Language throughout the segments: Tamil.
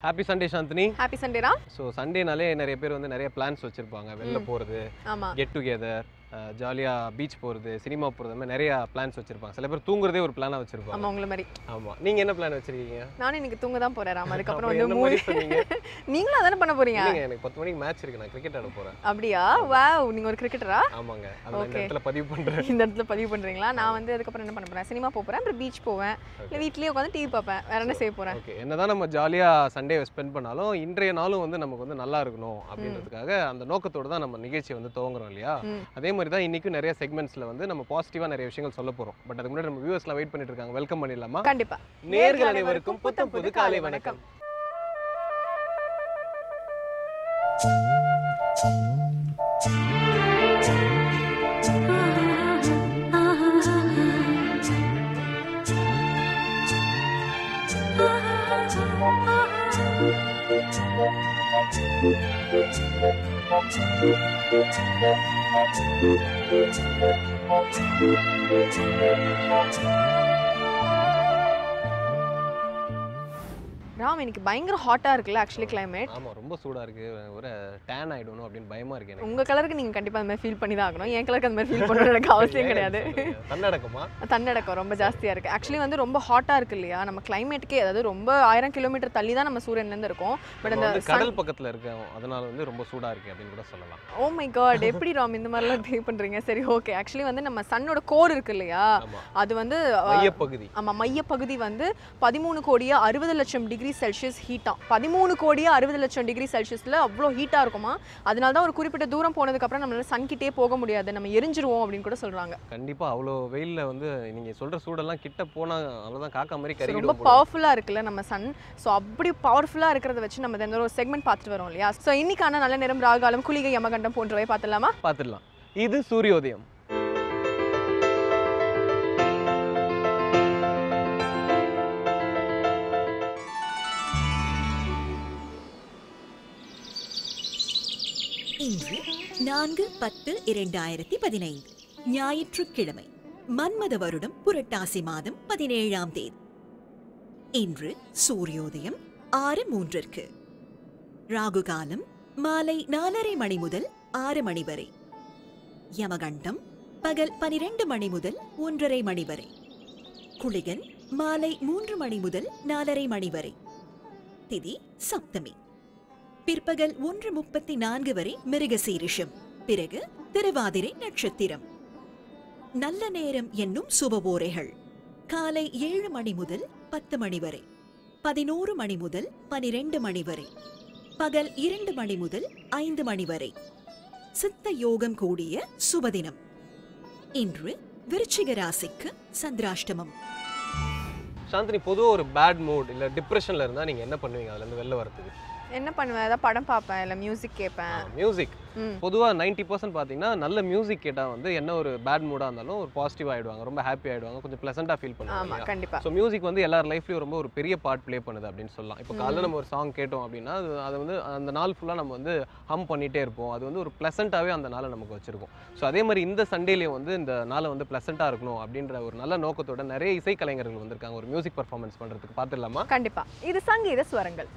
Happy Sunday, Shantini. Happy Sunday, Ram. So Sunday நாலே நிறைய பேர் வந்து நிறைய பிளான்ஸ் வச்சிருப்பாங்க. வெளில போறது, கெட் டுகெதர், ஜாலியா பீச் போறது, சினிமா போறது, அந்த மாதிரி நிறைய பிளான்ஸ் வச்சிருப்பாங்க. சில பேர் தூங்குறதே ஒரு பிளானா வச்சிருப்பாங்க. ஆமா உங்கள மாதிரி. ஆமா. நீங்க என்ன பிளான் வச்சிருக்கீங்க? நானும் இன்னைக்கு தூங்க தான் போறேன் ராம். அதுக்கு அப்புறம் வந்து மூவி நீங்களும் அதானே பண்ண போறீங்க? இல்லங்க எனக்கு 10 மணிக்கு மேட்ச் இருக்கு. நான் கிரிக்கெட் ஆட போறேன். அப்படியே வாவ் நீங்க ஒரு கிரிக்கெட்டரா? ஆமாங்க. அந்த இடத்துல பதிவு பண்றேன். இந்த இடத்துல பதிவு பண்றீங்களா? நான் வந்து அதுக்கு அப்புறம் என்ன பண்ண போறேன்? சினிமா போறேன், அப்புறம் பீச் போவேன். இல்ல வீட்லயே உட்கார்ந்து டிவி பார்ப்பேன். வேற என்ன செய்ய போறேன்? ஓகே. என்னதான் நம்ம ஜாலியா சண்டே ஸ்பெண்ட் பண்ணாலும் இன்றைய நாளும் வந்து நமக்கு வந்து நல்லா இருக்கணும் அப்படின்றதுக்காக அந்த நோக்கத்தோட தான் நம்ம நிகழ்ச்சி வந்து துவங்குறோம் இல்லையா? அதே மாதிரி தான் இன்னைக்கு நிறைய செக்மெண்ட்ஸ்ல வந்து நம்ம பாசிட்டிவா நிறைய விஷயங்கள் சொல்ல போறோம். பட் அதுக்கு முன்னாடி நம்ம வியூவர்ஸ்லாம் வெயிட் பண்ணிட்டு இருக்காங்க. வெல்கம் பண்ணிடலாமா? கண்டிப்பா. நேயர்கள் அனைவருக்கும் புத்தம் புது காலை வணக்கம். ராம் இன்னைக்கு பயங்கர ஹாட்டா இருக்குல்ல ஆக்சுவலி கிளைமேட். ஆமா ரொம்ப சூடா இருக்கு. ஒரு டேன் ஆயிடணும் அப்படின்னு பயமா இருக்கு எனக்கு. உங்க கலருக்கு நீங்க கண்டிப்பா அந்த மாதிரி ஃபீல் பண்ணி தான் ஆகணும். என் கலருக்கு அந்த மாதிரி ஃபீல் பண்ணணும் எனக்கு அவசியம் கிடையாது. தன்னடக்கமா? தன்னடக்கம் ரொம்ப ஜாஸ்தியா இருக்கு. ஆக்சுவலி வந்து ரொம்ப ஹாட்டா இருக்கு இல்லையா? நம்ம கிளைமேட்டுக்கே அதாவது ரொம்ப 1000 கிலோமீட்டர் தள்ளி தான் நம்ம சூரியன்ல இருந்து இருக்கோம். பட் அந்த கடல் பக்கத்துல இருக்கோம். அதனால வந்து ரொம்ப சூடா இருக்கு அப்படின்னு கூட சொல்லலாம். ஓ மை காட் எப்படி ராம் இந்த மாதிரி எல்லாம் திங்க் பண்றீங்க? சரி ஓகே. ஆக்சுவலி வந்து நம்ம சன்னோட கோர் இருக்கு இல்லையா? அது வந்து மையப்பகுதி. ஆமா மையப்பகுதி வந்து 13 கோடியே 60 லட்சம் டிகிரி செல்சியஸ் ஹீட்டா. 13 கோடியே 60 லட்சம் டிகிரி செல்சியஸ்ல அவ்வளோ ஹீட்டா இருக்குமா? அதனால தான் ஒரு குறிப்பிட்ட தூரம் போனதுக்கு அப்புறம் நம்மளால சன் கிட்டே போக முடியாது, நம்ம எரிஞ்சிருவோம் அப்படின்னு கூட சொல்றாங்க. கண்டிப்பா அவ்வளோ வெயில்ல வந்து நீங்க சொல்ற சூடெல்லாம் கிட்ட போனா அவ்வளவுதான் காக்கா மாதிரி கறிக்கிடும். ரொம்ப பவர்ஃபுல்லா இருக்குல்ல நம்ம சன். ஸோ அப்படி பவர்ஃபுல்லா இருக்கிறத வச்சு நம்ம இந்த ஒரு செக்மெண்ட் பார்த்துட்டு வரோம் இல்லையா? ஸோ இன்னைக்கான நல்ல நேரம், ராகாலம், குளிகை, யமகண்டம் போன்றவை பார்த்துடலாமா? பார்த்துடலாம். இது சூரியோதயம். இன்று 4/10/2015 ஞாயிற்றுக்கிழமை, மன்மத வருடம் புரட்டாசி மாதம் 17ஆம் தேதி. இன்று சூரியோதயம் 6:03. ராகு காலம் மாலை 4:30 மணி முதல் 6 மணி வரை. யமகண்டம் பகல் 12 மணி முதல் 1:30 மணி வரை. குளிகன் மாலை 3 மணி முதல் 4:30 மணி வரை. திதி சப்தமி. பிற்பகல் 1:34 வரை மிருகசீரிஷம், பிறகு திருவாதிரை நட்சத்திரம். நல்ல நேரம் என்னும் சுபவோரைகள் காலை 7 மணி முதல் 10 மணி வரை, 11 மணி முதல் 12 மணி வரை, பகல் 2 மணி முதல் 5 மணி வரை. சித்த யோகம் கூடிய சுபதினம். இன்று விருச்சிக ராசிக்கு சந்திராஷ்டமம். சாந்தினி, பொதுவாக ஒரு பேட் மூட் இல்லை டிப்ரெஷனில் இருந்தால் நீங்கள் என்ன பண்ணுவீங்க அதுலேருந்து வெளில வரதுக்கு? என்ன பண்ணுவேன்? ஏதாவது படம் பார்ப்பேன், இல்லை மியூசிக் கேட்பேன். மியூசிக் பொதுவாக 90% பார்த்தீங்கன்னா நல்ல மியூசிக் கேட்டால் வந்து என்ன ஒரு பேட் மூடாக இருந்தாலும் ஒரு பாசிட்டிவ் ஆகிடுவாங்க, ரொம்ப ஹாப்பி ஆகிடுவாங்க, கொஞ்சம் ப்ளசண்ட்டாக ஃபீல் பண்ணுவாங்க. கண்டிப்பாக. ஸோ மியூசிக் வந்து எல்லார் லைஃப்லையும் ரொம்ப ஒரு பெரிய பார்ட் ப்ளே பண்ணுது அப்படின்னு சொல்லலாம். இப்போ காலையில் நம்ம ஒரு சாங் கேட்டோம் அப்படின்னா அது வந்து அந்த நாள் ஃபுல்லாக நம்ம வந்து ஹம் பண்ணிகிட்டே இருப்போம். அது வந்து ஒரு ப்ளசண்ட்டாகவே அந்த நாளை நமக்கு வச்சிருக்கும். ஸோ அதே மாதிரி இந்த சண்டேலேயும் வந்து இந்த நாளை வந்து ப்ளசண்ட்டாக இருக்கணும் அப்படின்ற ஒரு நல்ல நோக்கத்தோட நிறைய இசைக்கலைஞர்கள் வந்திருக்காங்க ஒரு மியூசிக் பர்ஃபார்மன்ஸ் பண்ணுறதுக்கு. பார்த்துடலாமா? கண்டிப்பாக. இது சங்கீத ஸ்வரங்கள்.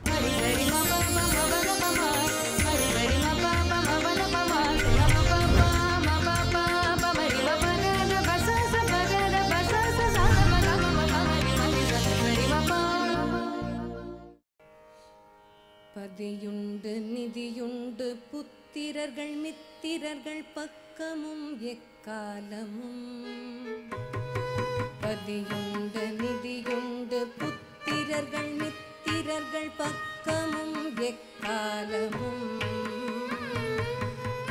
பதியுண்டு நிதியுண்டு புத்திரர்கள் மித்திரர்கள் பக்கமும் எக்காலமும். பதியுண்டு நிதியுண்டு புத்திரர்கள் மித்திரர்கள் பக்கமும் எக்காலமும்.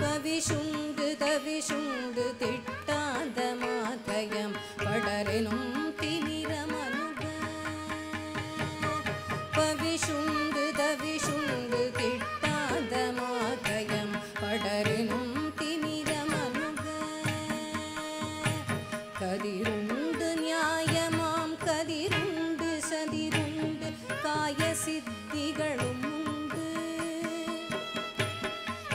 கவிசுண்டு தவிசுண்டு திட்டாத மாதயம் படரெனும் திமிரமனுக. பவிசுண்டு தவிசுண்டு திட்டாத மாதயம் படரெனும் திமிரமனுக. கதிருண்டு நியாயமாம் கதிருண்டு சதிருண்டு காய சித்திகளும் உண்டு.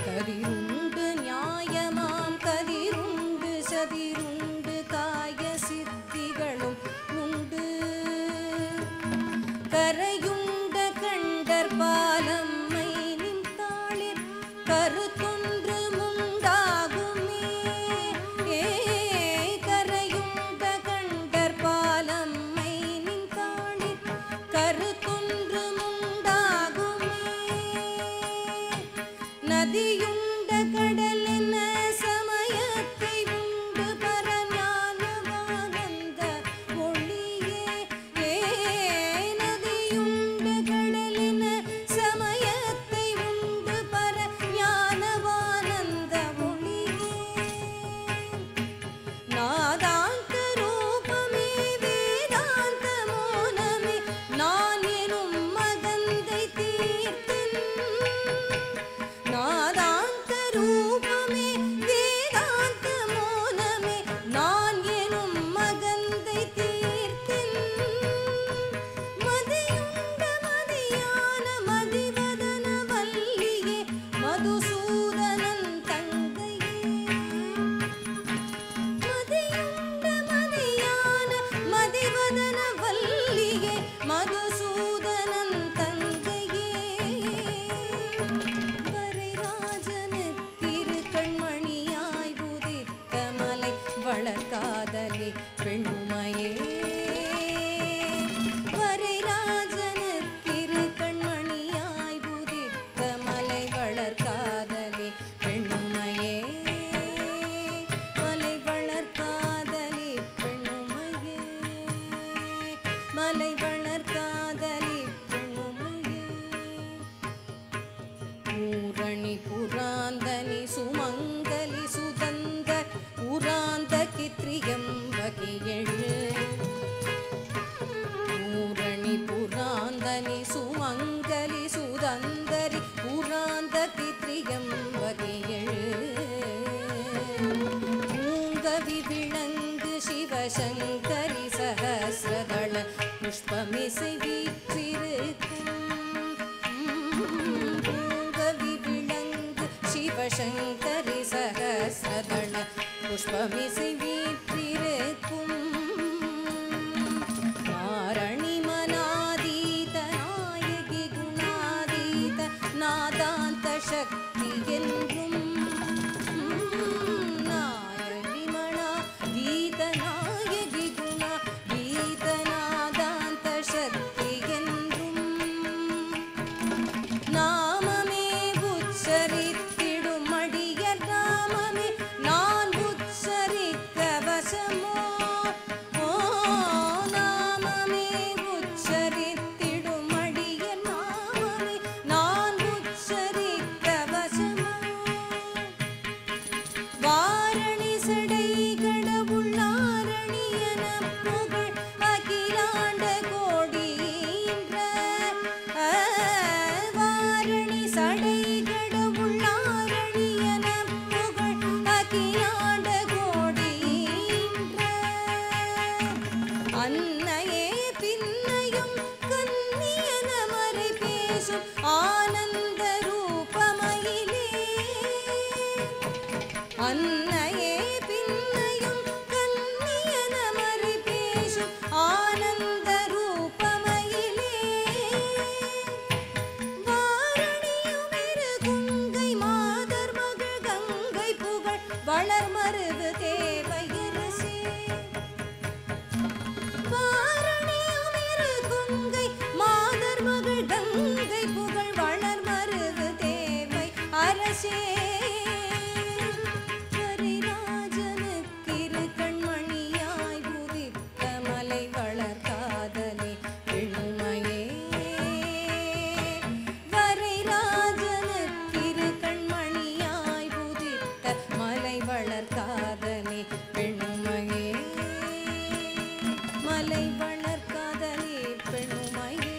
கதிருண்டு நியாயமாம் கதிருண்டு சதிருண்டு காய சித்திகளும் உண்டு. கரையுண்ட கண்டர்பா பாலம்மை நின்றாளிர் கருத்தொன்று முண்டாகுமே கரையுண்ட கண்டர் பாலம்மை நின்றாளிர் கருத்தொன்று முண்டாகுமே நதியுண்ட கடலென சமயத்தை உண்டு பரஞானவானந்த ஒளியே நதியுண்ட கடலென சமயத்தை உண்டு பரஞானவானந்த ஒளியே நாதாந்த ரூபமே வேதாந்த மோனமே நான் எனும் மகந்தை தீர்த்தன் நாதாந்த ரூபமே வேதாந்த மோனமே நான் எனும் மகந்தை தீர்த்தன் மதியுண்ட மதியான மதிவதன வல்லியே மதுசூதனன் தங்கையே மதியுண்ட மதியான மதிவதன வல்லியே மதுசூதனன் தங்கையே வரைராஜனுக்கிரு கண்மணியாய் உதித்த மலை வளர்காதலே பெண்மையே வரைராஜனுக்கிரு கண்மணியாய் உதித்த மலை வளர்காதலே பெண்மையே மலை வளர்காதலே பெண்மையே மலை வளர்காதலே பெண்மையே பூரணி புராந்தனி சுமங்கலி சுதந்த புராந்த கித்ரியம்பகியழு பூரணி புராந்தனி சுமங்கலி சுதந்தரி புராந்த கித்ரியம்பகியழு பூங்கவி விளங்கு சிவசங்கரி சகசிரதள புஷ்பமிசை வீற்றிருக்கும் பூங்கவி விளங்கு சிவசங்கரி சகசிரதள புஷ்பமிசை வீற்றிருக்கும் நாரணி மனாதீத நாயகி குணாதீத நாதாந்த சக்தி என்றும் நாயகி மனாதீத நாயகி குணாதீத நாதாந்த சக்தி என்றும் நாமமே உச்சரித்திடும் அடியர் நாமமே நான் உச்சரிக்க வசமோ நாமமே உச்சரித்திடும் அடியர் நாமமே நான் உச்சரிக்க வசமோ வாரணி சடை கடவுள்ளாரணி என புகழ் அகிலாண்ட கோடீன்ற வாரணி சடை கடவுள்ளாரணி என புகழ் அகிலாண்ட கோடீன்ற அன்னையே பின்னையும் கன்னியன மறை பேசும் ஆனந்த ரூபமயிலே அன்னையே பின்னையும் கன்னியன மறை பேசும் ஆனந்த ரூபமயிலே வாரணியுமிரு குங்கை மாதர் மகள் கங்கை புகழ் வளர்மருது தேவையரசே வாரணியுமிரு குங்கை மாதர் மகள் கங்கை புகழ் வளர்மருது தேவை அரசே வரிராஜனுக்கிரு கண்மணியாய் உதித்த மலை வளர்காதலே பெண்மையே வரிராஜனுக்கிரு கண்மணியாய் உதித்த மலை வளர்காதலே பெண்மையே மலை வளர்காதலே பெண்மையே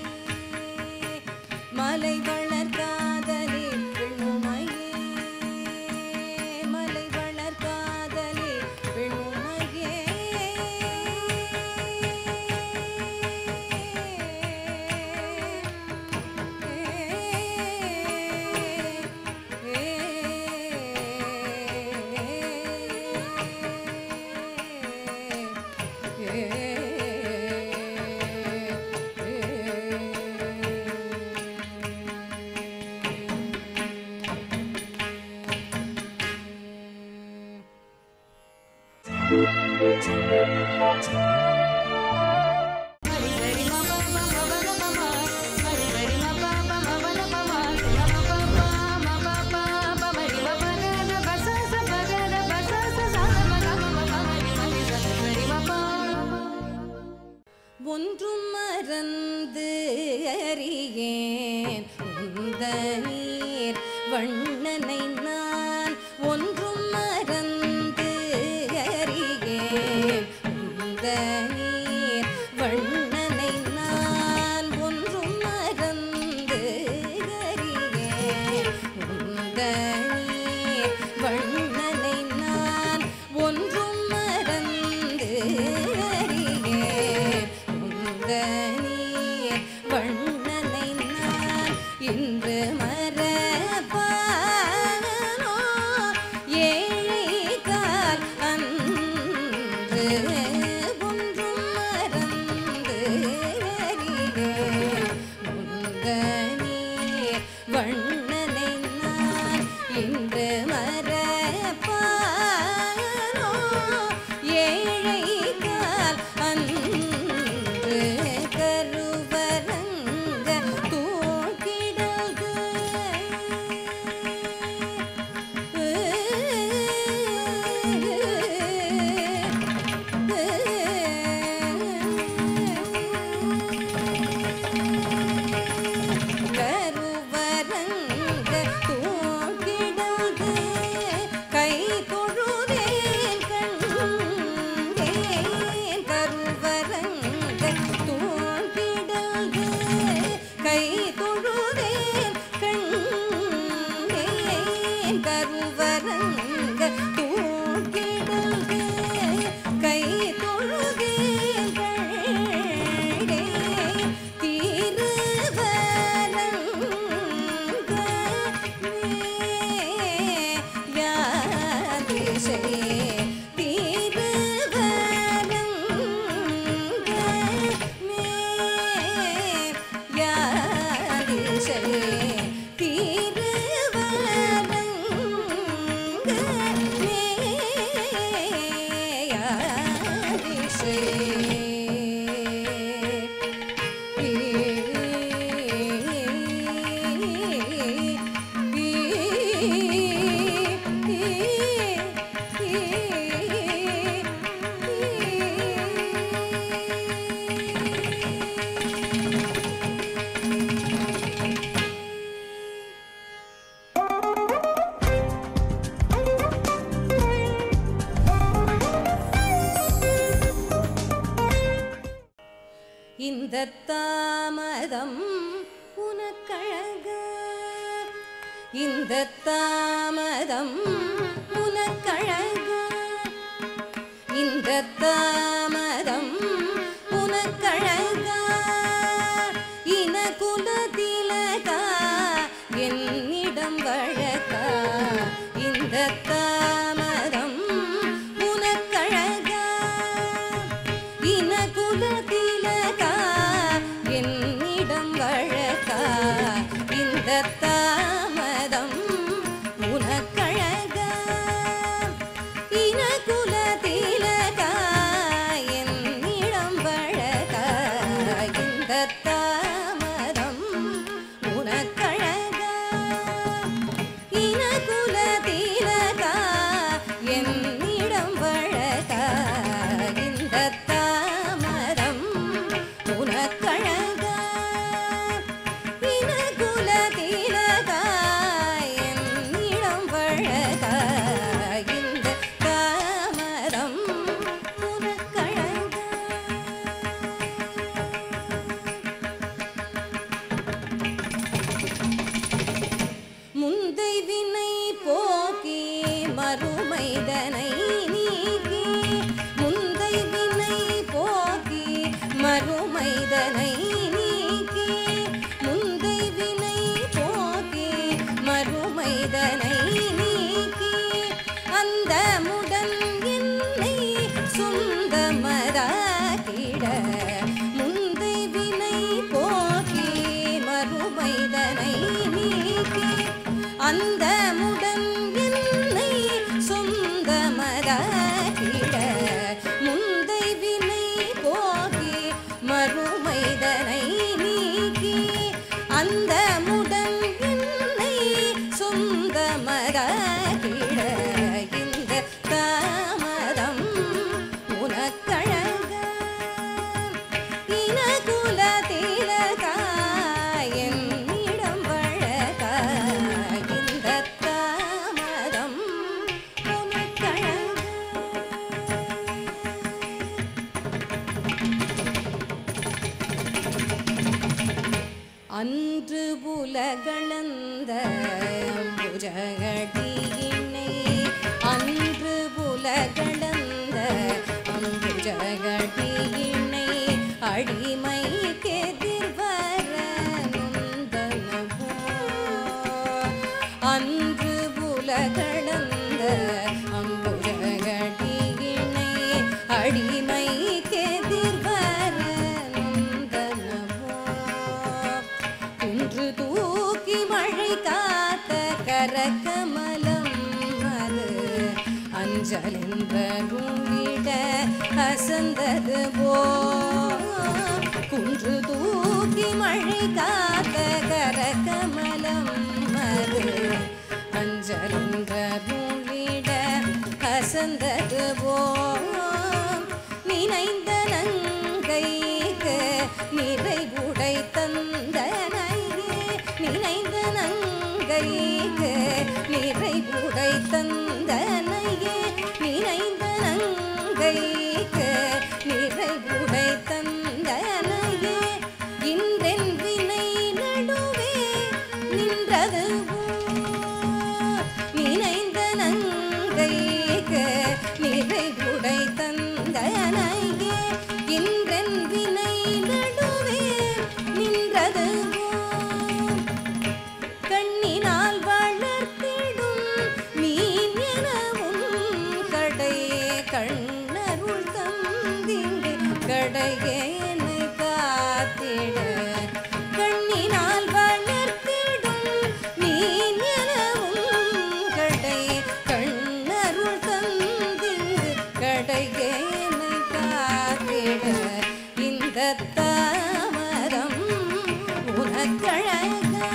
மலை வளர்காதலே பெண்மையே மலை வளர்காதலே பெண்மையே ஒன்றும் மறந்து அறியேன் உந்த நீர் வண்ணனை நான் ஒன்றும் மறந்து அறியேன் உந்த நீர் வண்ணனை நான் ஒன்றும் மறந்து அறியேன் உந்த நீர் வண்ணனை நான் ஒன்றும் மறந்து அறியேன் நீர் வண்ணனை நான் இன்று மறப்பானோ ஏழைகால் அன்று ஒன்றும் மறந்து அறியேன் உந்த நீர் வண்ணனை நான் இன்று மறப்பானோ ஏழைகால் அன்று கருவரங்க தூக்கிடகு கருவரங்க தூக்கிடகு கை தொழுதேன் கண்டேன் கருவரங்க தூக்கிடகு கை தொழுதேன் கண்டேன் கருவரங்க தூக்கிடகு கை தொழுதேன் கண்டேன் திருவரங்க யாதிசை திருவரங்க யாதிசை திருவரங்க யாதிசை இந்த தாமதம் உனக்கழக இந்த தாமதம் உனக்கழக இந்த தாமதம் உனக்கழக இனகுலதிலகா என்னிடம் வழக்கா இந்த தாமதம் உனக்கழக இனகுலதிலகா என்னிடம் வழக்கா இந்த தாமதம் உனக்கழக இனகுலதிலகா என்னிடம் வழக்கா இந்த தாமதம் உனக்கழக இனகுலதிலகா என்னிடம் வழக்கா இந்த தாமதம் உனக்கழக இனகுலதிலகா களந்த அம்புஜகடியினை அன்று புலகளந்த அம்புஜகடியினை அடிமை கெதிர்வர நொந்தனவோ அன்று புலகளந்த அம்புஜகடியினை அடிமை கெதிர்வர நொந்தனவோ குன்று தூக்கி மழை காத்த கரகமலம் அது அஞ்சலென்றருளிட அசந்தது போ குன்று தூக்கி மழை காத்த கரகமலம் அது அஞ்சலென்றருளிட அசந்தது போ நினைந்த நங்கைக்கு நிறைவுடை தந்தனையே நினைந்த நங்கைக்கு நிறைவுடை தந்தனையே நினைந்த நங்கைக்கு நிறைவுடை தந்தனையே இன்றென் வினை நடுவே நின்றது நினைந்த நங்கைக்கு நிறைவுடை தந்தனையே இன்றென் வினை நடுவே நின்றது கண்ணினால் வளர்த்திடும் மீன் எனவும் கடை கண்ணருள் தந்திடு கடையேனை காத்திட கண்ணினால் வளர்த்திடும் மீன் எனவும் கடை கண்ணருள் தந்திடு கடையேனை காத்திட இந்த தாமரம் உனக்கழகா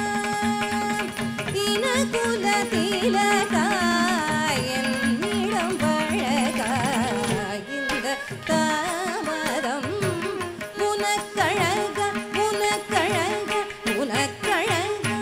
இனகுல திலகாயன்னிடம் பழகா இந்த தாமரம் உனக்கழகா உனக்கழகா உனக்கழகா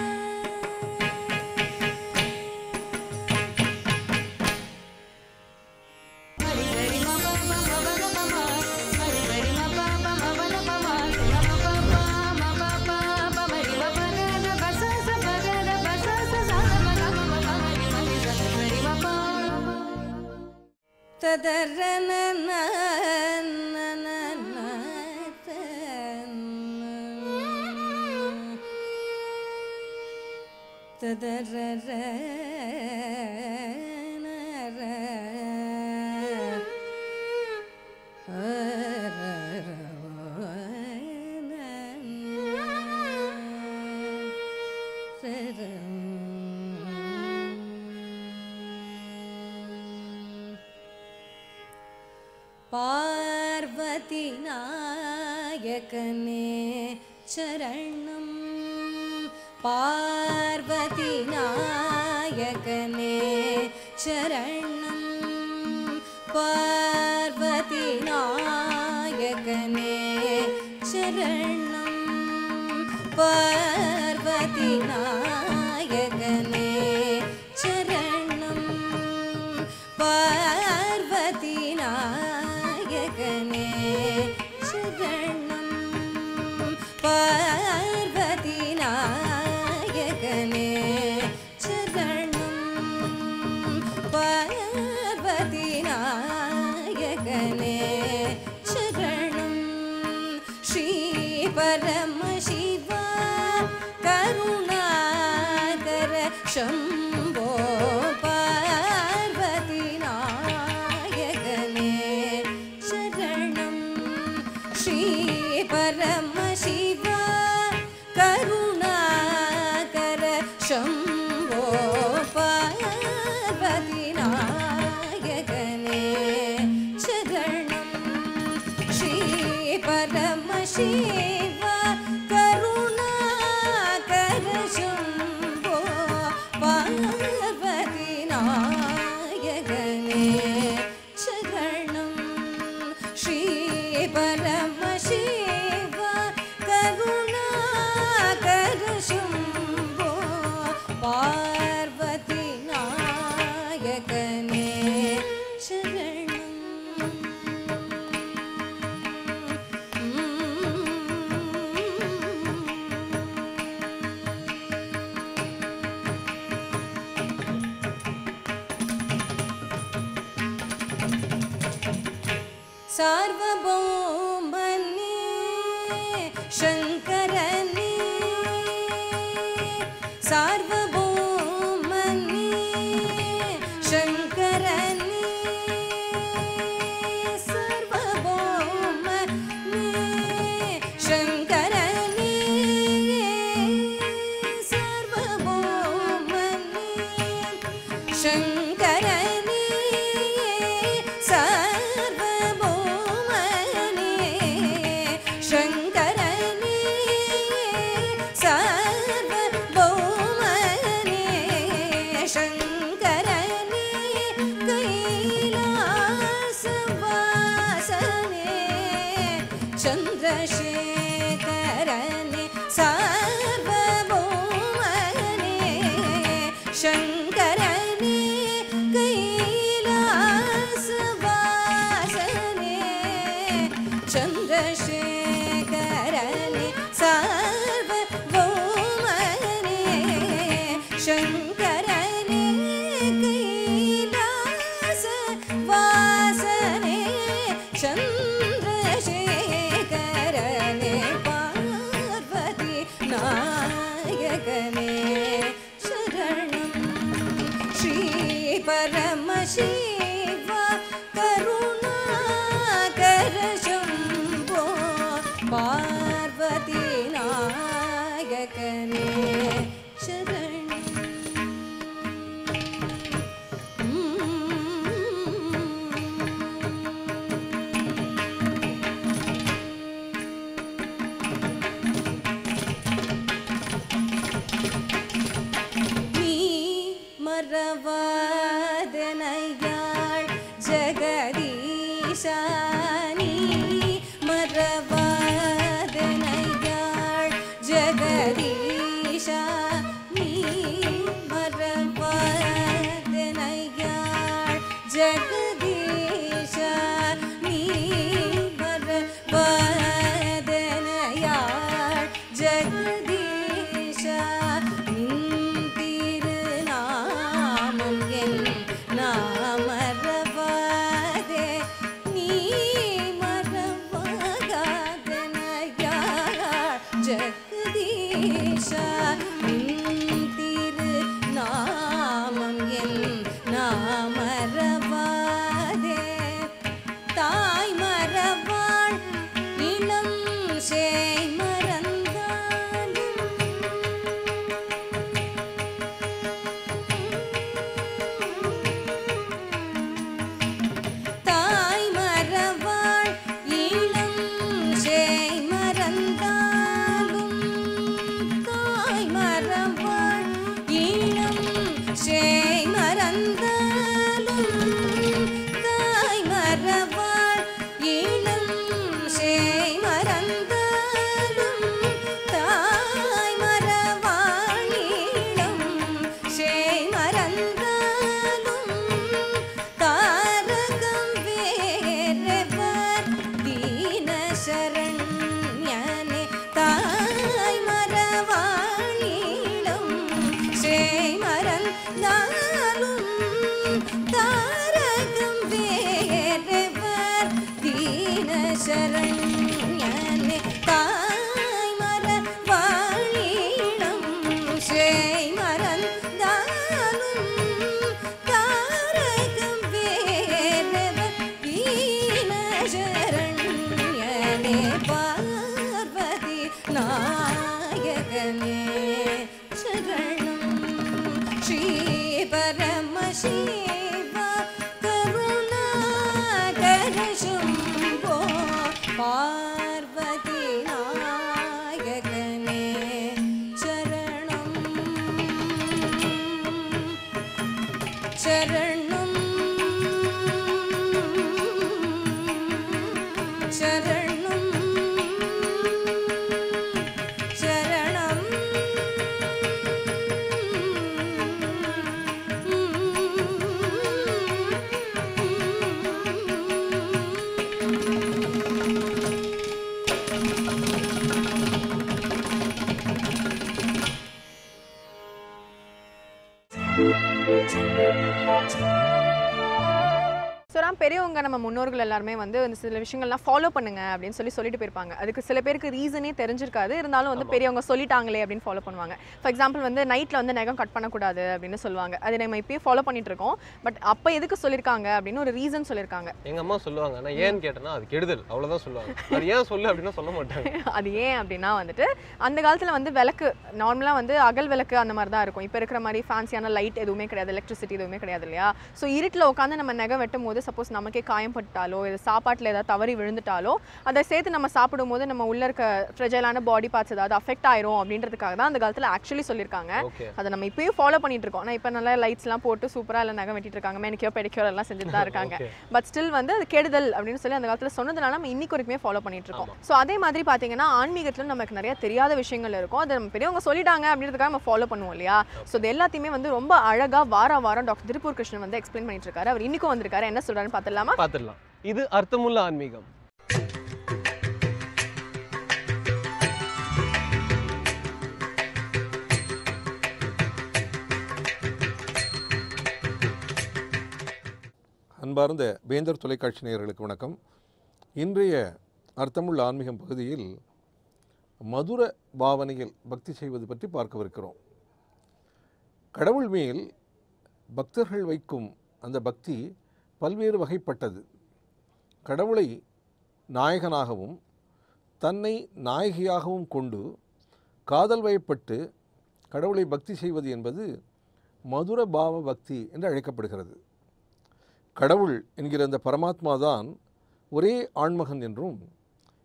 பார்வதி நாயகனே சரணம் பார்வதி நாயகனே சரணம் பார்வதி நாயகனே சரணம் பார்வதி நாயகனே சரணம் பார்வதி நாயகனே சரணம் பார்வதி நாயகனே சரணம் பார்வதி நாயகனே சரணம் ஸ்ரீ பரமசிவா கருணாகர சம்போ பார்வதி நாயகனே சரணம் ஸ்ரீ பரமசிவா கருணாகர சம்போ பார்வதி நாயகனே சரணம் ஸ்ரீ பரமசிவா கருணாகர சம்போ பார்வதி நாயகனே சரணம் ஸ்ரீ பரமசிவா கருணாகர சம்போ பார்வதி நாயகனே சரணம் सार्वभौमने शङ्करने सार्वभौमने शङ्करने सार्वभौमने शङ्करने सार्वभौमने शङ्करने सार्वभौमने शङ्करने सार्वभौमने शङ्करने कैलासवासने चन्द्रशेखरने सार्वभौमने शङ्करने कैलासवासने चन्द्रशेखरने सार्वभौमने शङ्करने कैलासवासने चन्द्रशेखरने पार्वती नायकने शरणं श्रीपरमशिव करुणाकर शम्भो पार्वती नायकने शरणं நீ மறவாதனையாள் ஜெகதீஷா நீ மறவாதனையாள் ஜெகதீஷா நீ மறவாதனையாள் ஜெகதீஷா நீ மறவாதனையாள் ஜெகதீஷா திருநாமம் என் நாமறவாதே நீ மறவாதனையாள் ஜெகதீஷா திருநாமம் என் நாமறவாதே தாய் மறவாள் இளம் சேய் மறந்தாலும் தாய் மறவாள் இளம் சேய் மறந்தாலும் தாய் மறவாள் இளம் சேய் மறந்தாலும் தாய் மறவாள் இளம் சேய் மறந்தாலும் தாய் மறவாள் இளம் சேய் மறந்தாலும் தாரகம் வேறவர் தீன சரண்யனே தாய் மறவாள் இளம் சேய் மறந்தாலும் தாரகம் வேறவர் தீன சரண்யனே தாய் மறவாள் இளம் சேய் மறந்தாலும் தாரகம் வேறவர் தீன சரண்யனே பார்வதி நாயகனே சரணம் ஸ்ரீ பரமசிவ கருணாகர சம்போ பார்வதி நாயகனே சரணம் சரணம் சரணம் சரணம் ஸோ யூஸ்வலாக பெரியவங்க நம்ம முன்னோர்கள் எல்லாருமே வந்து இந்த சில விஷயங்கள்லாம் ஃபாலோ பண்ணுங்க அப்படின்னு சொல்லிட்டு போயிருப்பாங்க. அதுக்கு சில பேருக்கு ரீசனே தெரிஞ்சிருக்காது, இருந்தாலும் வந்து பெரியவங்க சொல்லிட்டாங்களே அப்படின்னு ஃபாலோ பண்ணுவாங்க. ஃபார் எக்ஸாம்பிள் வந்து நைட்டில் வந்து நகம் கட் பண்ணக்கூடாது அப்படின்னு சொல்லுவாங்க. அதை நம்ம இப்பயே ஃபாலோ பண்ணிட்டு இருக்கோம். பட் அப்போ எதுக்கு சொல்லியிருக்காங்க அப்படின்னு ஒரு ரீசன் சொல்லியிருக்காங்க. எங்கள் அம்மா சொல்லுவாங்க, நான் ஏன்னு கேட்டேன்னா அது கெடுதல், அவ்வளோதான் சொல்லுவாங்க. அது ஏன் சொல்லு அப்படின்னா சொல்ல மாட்டாங்க. அது ஏன் அப்படின்னா வந்துட்டு அந்த காலத்தில் வந்து விளக்கு நார்மலாக வந்து அகல் விளக்கு அந்த மாதிரி தான் இருக்கும். இப்போ இருக்கிற மாதிரி ஃபேன்சியான லைட் எதுவுமே கிடையாது, எலக்ட்ரிசிட்டி எதுவுமே கிடையாது இல்லையா. ஸோ இருட்டில் உட்காந்து நம்ம நகை வெட்டும் போது சப்போஸ் நமக்கே காயம் பட்டாலோ இது சாப்பாட்டில் ஏதாவது தவறி விழுந்துட்டாலோ அதை சேர்த்து நம்ம சாப்பிடும் போது நம்ம உள்ள இருக்க ஃப்ரெஜைலான பாடி பார்ட்ஸ் ஏதாவது அஃபெக்ட் ஆயிரும் அப்படின்றதுக்காக தான் அந்த காலத்தில் ஆக்சுவலி சொல்லியிருக்காங்க. அதை நம்ம இப்பயும் ஃபாலோ பண்ணிட்டு இருக்கோம். நான் இப்போ நல்லா லைட்ஸ்லாம் போட்டு சூப்பராக எல்லாம் நகை வெட்டிட்டு இருக்காங்க, மேனிக்யூர் பெடிக்யூர் எல்லாம் செஞ்சுட்டு தான் இருக்காங்க. பட் ஸ்டில் வந்து அது கெடுதல் அப்படின்னு சொல்லி அந்த காலத்தில் சொன்னதுனால நம்ம இன்னைக்கு வரைக்குமே ஃபாலோ பண்ணிட்டு இருக்கோம். ஸோ அதே மாதிரி பார்த்தீங்கன்னா ஆன்மீகத்தில் நமக்கு நிறைய தெரியாத விஷயங்கள் இருக்கும். அதை நம்ம பெரியவங்க சொல்லிட்டாங்க அப்படின்றதுக்காக நம்ம ஃபாலோ பண்ணுவோம் இல்லையா. ஸோ இது எல்லாத்தையுமே வந்து ரொம்ப அழகாக வாரம் டாக்டர் திருப்பூர் கிருஷ்ணன் வந்து எக்ஸ்பிளைன் பண்ணிட்டு இருக்காரு. அவர் இன்னைக்கும் வந்திருக்காரு, என்ன சொல்றாருன்னு பார்த்துடலாம். இது அர்த்தமுள்ள ஆன்மீகம். அன்பார்ந்த வேந்தர் தொலைக்காட்சி நேயர்களுக்கு வணக்கம். இன்றைய அர்த்தமுள்ள ஆன்மீகம் பகுதியில் மதுர பாவனையில் பக்தி செய்வது பற்றி பார்க்கவிருக்கிறோம். கடவுள் மேல் பக்தர்கள் வைக்கும் அந்த பக்தி பல்வேறு வகைப்பட்டது. கடவுளை நாயகனாகவும் தன்னை நாயகியாகவும் கொண்டு காதல் வயப்பட்டு கடவுளை பக்தி செய்வது என்பது மதுர பாவ பக்தி என்று அழைக்கப்படுகிறது. கடவுள் என்கிற அந்த பரமாத்மா தான் ஒரே ஆண்மகன் என்றும்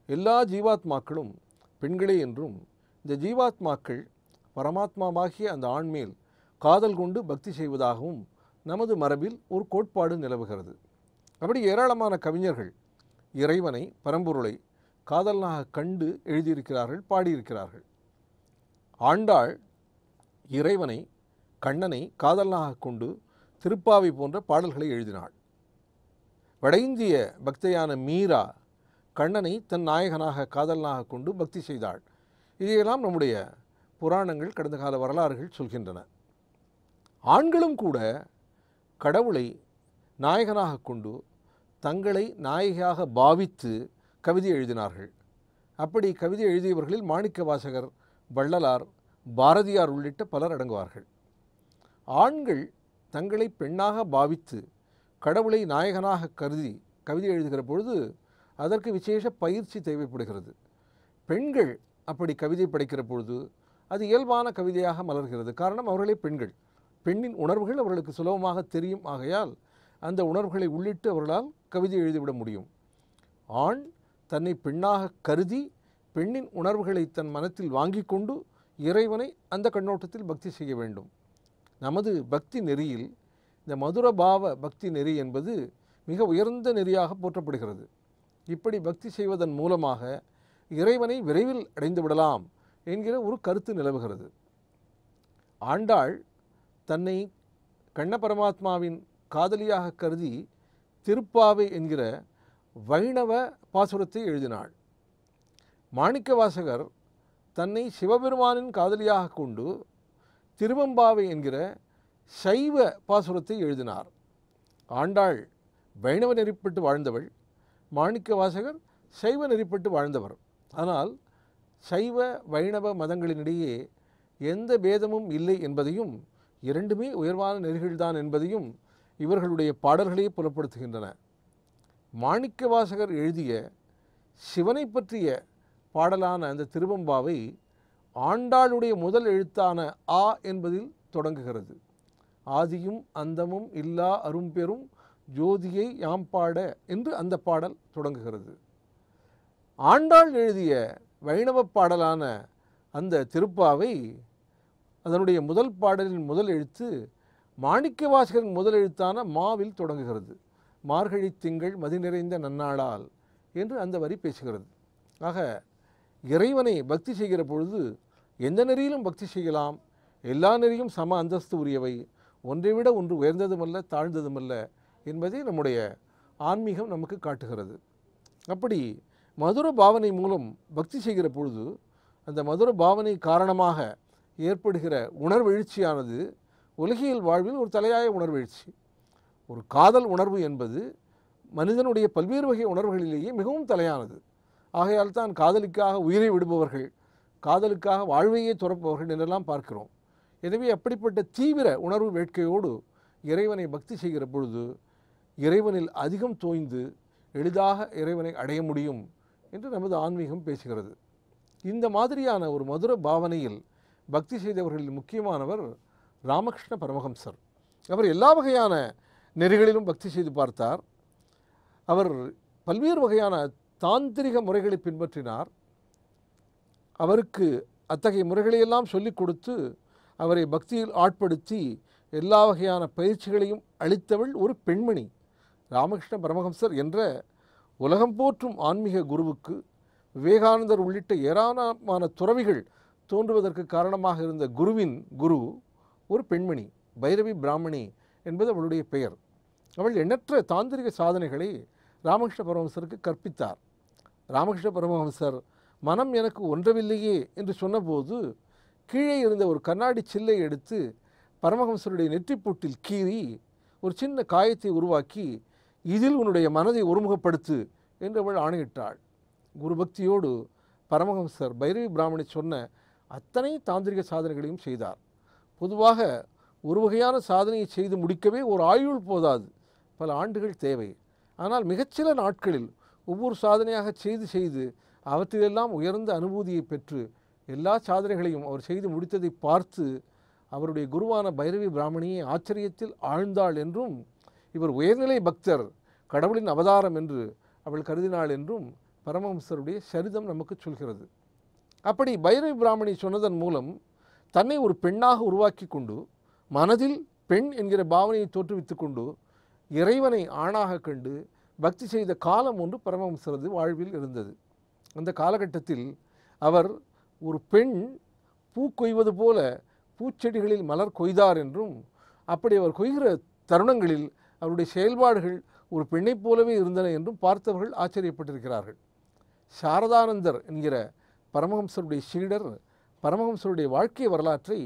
எல்லா ஜீவாத்மாக்களும் பெண்களே என்றும் இந்த ஜீவாத்மாக்கள் பரமாத்மாவாகிய அந்த ஆண்மேல் காதல் கொண்டு பக்தி செய்வதாகவும் நமது மரபில் ஒரு கோட்பாடு நிலவுகிறது. அப்படி ஏராளமான கவிஞர்கள் இறைவனை பரம்பொருளை காதலனாக கண்டு எழுதியிருக்கிறார்கள், பாடியிருக்கிறார்கள். ஆண்டாள் இறைவனை கண்ணனை காதலனாக கொண்டு திருப்பாவை போன்ற பாடல்களை எழுதினாள். வட இந்திய பக்தையான மீரா கண்ணனை தன் நாயகனாக காதலனாக கொண்டு பக்தி செய்தாள். இதையெல்லாம் நம்முடைய புராணங்கள் கடந்த கால வரலாறுகள் சொல்கின்றன. ஆண்களும் கூட கடவுளை நாயகனாக கொண்டு தங்களை நாயகியாக பாவித்து கவிதை எழுதினார்கள். அப்படி கவிதை எழுதியவர்களில் மாணிக்கவாசகர், வள்ளலார், பாரதியார் உள்ளிட்ட பலர் அடங்குவார்கள். ஆண்கள் தங்களை பெண்ணாக பாவித்து கடவுளை நாயகனாக கருதி கவிதை எழுதுகிற பொழுது அதற்கு விசேஷ பயிற்சி தேவைப்படுகிறது. பெண்கள் அப்படி கவிதை படைக்கிற பொழுது அது இயல்பான கவிதையாக மலர்கிறது. காரணம், அவர்களே பெண்கள். பெண்ணின் உணர்வுகள் அவர்களுக்கு சுலபமாக தெரியும். ஆகையால் அந்த உணர்வுகளை உள்ளிட்டு அவர்களால் கவிதை எழுதிவிட முடியும். ஆண் தன்னை பெண்ணாக கருதி பெண்ணின் உணர்வுகளை தன் மனத்தில் வாங்கி கொண்டு இறைவனை அந்த கண்ணோட்டத்தில் பக்தி செய்ய வேண்டும். நமது பக்தி நெறியில் இந்த மதுர பாவ பக்தி நெறி என்பது மிக உயர்ந்த நெறியாக போற்றப்படுகிறது. இப்படி பக்தி செய்வதன் மூலமாக இறைவனை விரைவில் அடைந்து விடலாம் என்கிற ஒரு கருத்து நிலவுகிறது. ஆண்டாள் தன்னை கண்ண பரமாத்மாவின் காதலியாக கருதி திருப்பாவை என்கிற வைணவ பாசுரத்தை எழுதினாள். மாணிக்கவாசகர் தன்னை சிவபெருமானின் காதலியாக கொண்டு திருவெம்பாவை என்கிற சைவ பாசுரத்தை எழுதினார். ஆண்டாள் வைணவ நெறிப்பட்டு வாழ்ந்தவள், மாணிக்கவாசகர் சைவ நெறிப்பட்டு வாழ்ந்தவர். ஆனால் சைவ வைணவ மதங்களினிடையே எந்த பேதமும் இல்லை என்பதையும் இரண்டுமே உயர்வான நெறிகள்தான் என்பதையும் இவர்களுடைய பாடல்களே புலப்படுத்துகின்றன. மாணிக்கவாசகர் எழுதிய சிவனை பற்றிய பாடலான அந்த திருவெம்பாவை ஆண்டாளுடைய முதல் எழுத்தான ஆ என்பதில் தொடங்குகிறது. ஆதியும் அந்தமும் இல்லா அரும்பெரும் ஜோதியை யாம் பாட என்று அந்த பாடல் தொடங்குகிறது. ஆண்டாள் எழுதிய வைணவ பாடலான அந்த திருப்பாவை அதனுடைய முதல் பாடலின் முதல் எழுத்து மாணிக்கவாசகரின் முதல் எழுத்தான மாவில் தொடங்குகிறது. மார்கழி திங்கள் மதி நிறைந்த நன்னாளால் என்று அந்த வரி பேசுகிறது. ஆக இறைவனை பக்தி செய்கிற பொழுது எந்த நெறியிலும் பக்தி செய்யலாம். எல்லா நெறியும் சம அந்தஸ்து உரியவை, ஒன்றை விட ஒன்று உயர்ந்ததுமல்ல தாழ்ந்ததுமல்ல என்பதை நம்முடைய ஆன்மீகம் நமக்கு காட்டுகிறது. அப்படி மதுர பாவனை மூலம் பக்தி செய்கிற பொழுது அந்த மதுர பாவனை காரணமாக ஏற்படுகிற உணர்வெழுச்சியானது உலகியல் வாழ்வில் ஒரு தலையாய உணர்வெழுச்சி. ஒரு காதல் உணர்வு என்பது மனிதனுடைய பல்வேறு வகை உணர்வுகளிலேயே மிகவும் தலையானது. ஆகையால் தான் காதலுக்காக உயிரை விடுபவர்கள், காதலுக்காக வாழ்வையே துறப்பவர்கள் என்றெல்லாம் பார்க்கிறோம். எனவே அப்படிப்பட்ட தீவிர உணர்வு வேட்கையோடு இறைவனை பக்தி செய்கிற பொழுது இறைவனில் அதிகம் தோய்ந்து எளிதாக இறைவனை அடைய முடியும் என்று நமது ஆன்மீகம் பேசுகிறது. இந்த மாதிரியான ஒரு மதுர பாவனையில் பக்தி செய்தவர்களில் முக்கியமானவர் ராமகிருஷ்ண பரமஹம்சர். அவர் எல்லா வகையான நெறிகளிலும் பக்தி செய்து பார்த்தார். அவர் பல்வேறு வகையான தாந்திரிக முறைகளை பின்பற்றினார். அவருக்கு அத்தகைய முறைகளையெல்லாம் சொல்லிக் கொடுத்து அவரை பக்தியில் ஆட்படுத்தி எல்லா வகையான பயிற்சிகளையும் அளித்தவள் ஒரு பெண்மணி. ராமகிருஷ்ண பரமஹம்சர் என்ற உலகம் போற்றும் ஆன்மீக குருவுக்கு விவேகானந்தர் உள்ளிட்ட ஏராளமான துறவிகள் தோன்றுவதற்கு காரணமாக இருந்த குருவின் குரு ஒரு பெண்மணி, பைரவி பிராமணி என்பது அவளுடைய பெயர். அவள் எண்ணற்ற தாந்திரிக சாதனைகளை ராமகிருஷ்ண பரமஹம்சருக்கு கற்பித்தார். ராமகிருஷ்ண பரமஹம்சர் மனம் எனக்கு ஒன்றவில்லையே என்று சொன்னபோது கீழே இருந்த ஒரு கண்ணாடி சில்லை எடுத்து பரமஹம்சருடைய நெற்றிப்பொட்டில் கீறி ஒரு சின்ன காயத்தை உருவாக்கி இதில் உன்னுடைய மனதை ஒருமுகப்படுத்து என்று அவள் ஆணையிட்டாள். குரு பக்தியோடு பரமஹம்சர் பைரவி பிராமணி சொன்ன அத்தனை தாந்திரிக சாதனைகளையும் செய்தார். பொதுவாக ஒரு வகையான சாதனையை செய்து முடிக்கவே ஒரு ஆயுள் போதாது, பல ஆண்டுகள் தேவை. ஆனால் மிகச்சில நாட்களில் ஒவ்வொரு சாதனையாக செய்து செய்து அவற்றிலெல்லாம் உயர்ந்த அனுபூதியை பெற்று எல்லா சாதனைகளையும் அவர் செய்து முடித்ததை பார்த்து அவருடைய குருவான பைரவி பிராமணியை ஆச்சரியத்தில் ஆழ்ந்தாள் என்றும், இவர் உயர்நிலை பக்தர், கடவுளின் அவதாரம் என்று அவள் கருதினாள் என்றும் பரமஹம்சருடைய சரிதம் நமக்கு சொல்கிறது. அப்படி பைரவி பிராமணி சொன்னதன் மூலம் தன்னை ஒரு பெண்ணாக உருவாக்கி கொண்டு மனதில் பெண் என்கிற பாவனையை தோற்றுவித்து கொண்டு இறைவனை ஆணாக கண்டு பக்தி செய்த காலம் ஒன்று பரமஹம்சரது வாழ்வில் இருந்தது. அந்த காலகட்டத்தில் அவர் ஒரு பெண் பூ கொய்வது போல பூச்செடிகளில் மலர் கொய்தார் என்றும், அப்படி அவர் கொய்கிற தருணங்களில் அவருடைய செயல்பாடுகள் ஒரு பெண்ணைப் போலவே இருந்தன என்றும் பார்த்தவர்கள் ஆச்சரியப்பட்டிருக்கிறார்கள். சாரதானந்தர் என்கிற பரமஹம்சருடைய சீடர் பரமஹம்சருடைய வாழ்க்கை வரலாற்றை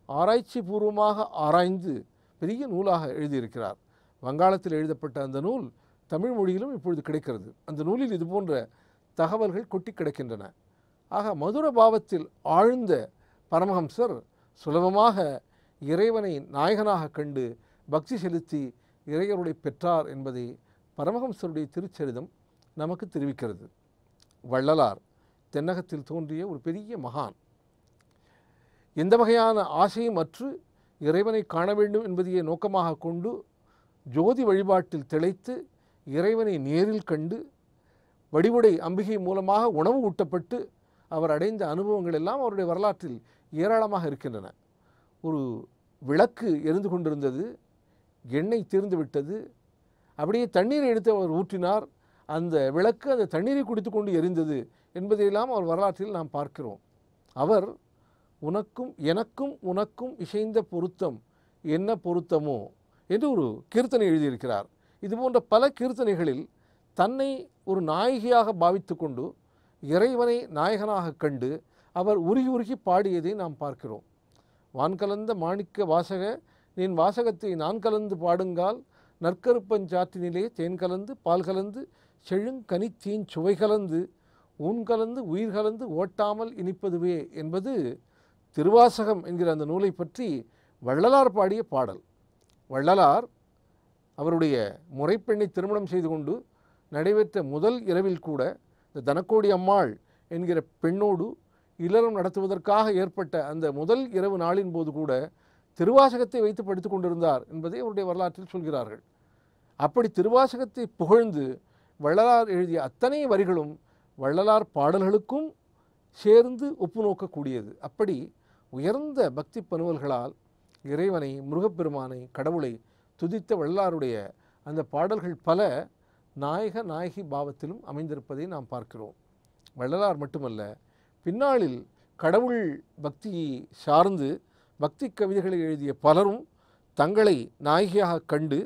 ஆராய்ச்சி பூர்வமாக ஆராய்ந்து பெரிய நூலாக எழுதியிருக்கிறார். வங்காளத்தில் எழுதப்பட்ட அந்த நூல் தமிழ் மொழியிலும் இப்பொழுது கிடைக்கிறது. அந்த நூலில் இதுபோன்ற தகவல்கள் கொட்டி கிடக்கின்றன. ஆக மதுர பாவத்தில் ஆழ்ந்த பரமஹம்சர் சுலபமாக இறைவனை நாயகனாக கண்டு பக்தி செலுத்தி இறையருளை பெற்றார் என்பதை பரமஹம்சருடைய திருச்சரிதம் நமக்கு தெரிவிக்கிறது. வள்ளலார் தென்னகத்தில் தோன்றிய ஒரு பெரிய மகான். எந்த வகையான ஆசையும் அற்று இறைவனை காண வேண்டும் என்பதையே நோக்கமாக கொண்டு ஜோதி வழிபாட்டில் திளைத்து இறைவனை நேரில் கண்டு வடிவுடை அம்பிகை மூலமாக உணவு ஊட்டப்பட்டு அவர் அடைந்த அனுபவங்கள் எல்லாம் அவருடைய வரலாற்றில் ஏராளமாக இருக்கின்றன. ஒரு விளக்கு எரிந்து கொண்டிருந்தது, எண்ணெய் தீர்ந்து விட்டது, அப்படியே தண்ணீரை எடுத்து அவர் ஊற்றினார், அந்த விளக்கு அந்த தண்ணீரை குடித்து கொண்டு எரிந்தது என்பதையெல்லாம் அவர் வரலாற்றில் நாம் பார்க்கிறோம். அவர் உனக்கும் எனக்கும் உனக்கும் இசைந்த பொருத்தம் என்ன பொருத்தமோ என்று ஒரு கீர்த்தனை எழுதியிருக்கிறார். இதுபோன்ற பல கீர்த்தனைகளில் தன்னை ஒரு நாயகியாக பாவித்து கொண்டு இறைவனை நாயகனாக கண்டு அவர் உருகி உருகி பாடியதை நாம் பார்க்கிறோம். வான்கலந்த மாணிக்க வாசக நின் வாசகத்தை நான் கலந்து பாடுங்கால் நற்கருப்பஞ்சாற்றினிலே தேன் கலந்து பால் கலந்து செழுங்கனி தீன் சுவை கலந்து ஊன் கலந்து உயிர் கலந்து ஓட்டாமல் இனிப்பதுவே என்பது திருவாசகம் என்கிற அந்த நூலை பற்றி வள்ளலார் பாடிய பாடல். வள்ளலார் அவருடைய முறைப்பெண்ணை திருமணம் செய்து கொண்டு நடைபெற்ற முதல் இரவில் கூட இந்த தனக்கோடி அம்மாள் என்கிற பெண்ணோடு இல்லறம் நடத்துவதற்காக ஏற்பட்ட அந்த முதல் இரவு நாளின் போது கூட திருவாசகத்தை வைத்து படித்து கொண்டிருந்தார் என்பதை அவருடைய வரலாற்றில் சொல்கிறார்கள். அப்படி திருவாசகத்தை புகழ்ந்து வள்ளலார் எழுதிய அத்தனை வரிகளும் வள்ளலார் பாடல்களுக்கும் சேர்ந்து ஒப்பு நோக்கக்கூடியது. அப்படி உயர்ந்த பக்தி பனுவல்களால் இறைவனை, முருகப்பெருமானை, கடவுளை துதித்த வள்ளலாருடைய அந்த பாடல்கள் பல நாயக நாயகி பாவத்திலும் அமைந்திருப்பதை நாம் பார்க்கிறோம். வள்ளலார் மட்டுமல்ல, பின்னாளில் கடவுள் பக்தியை சார்ந்து பக்தி கவிதைகளை எழுதிய பலரும் தங்களை நாயகியாக கண்டு,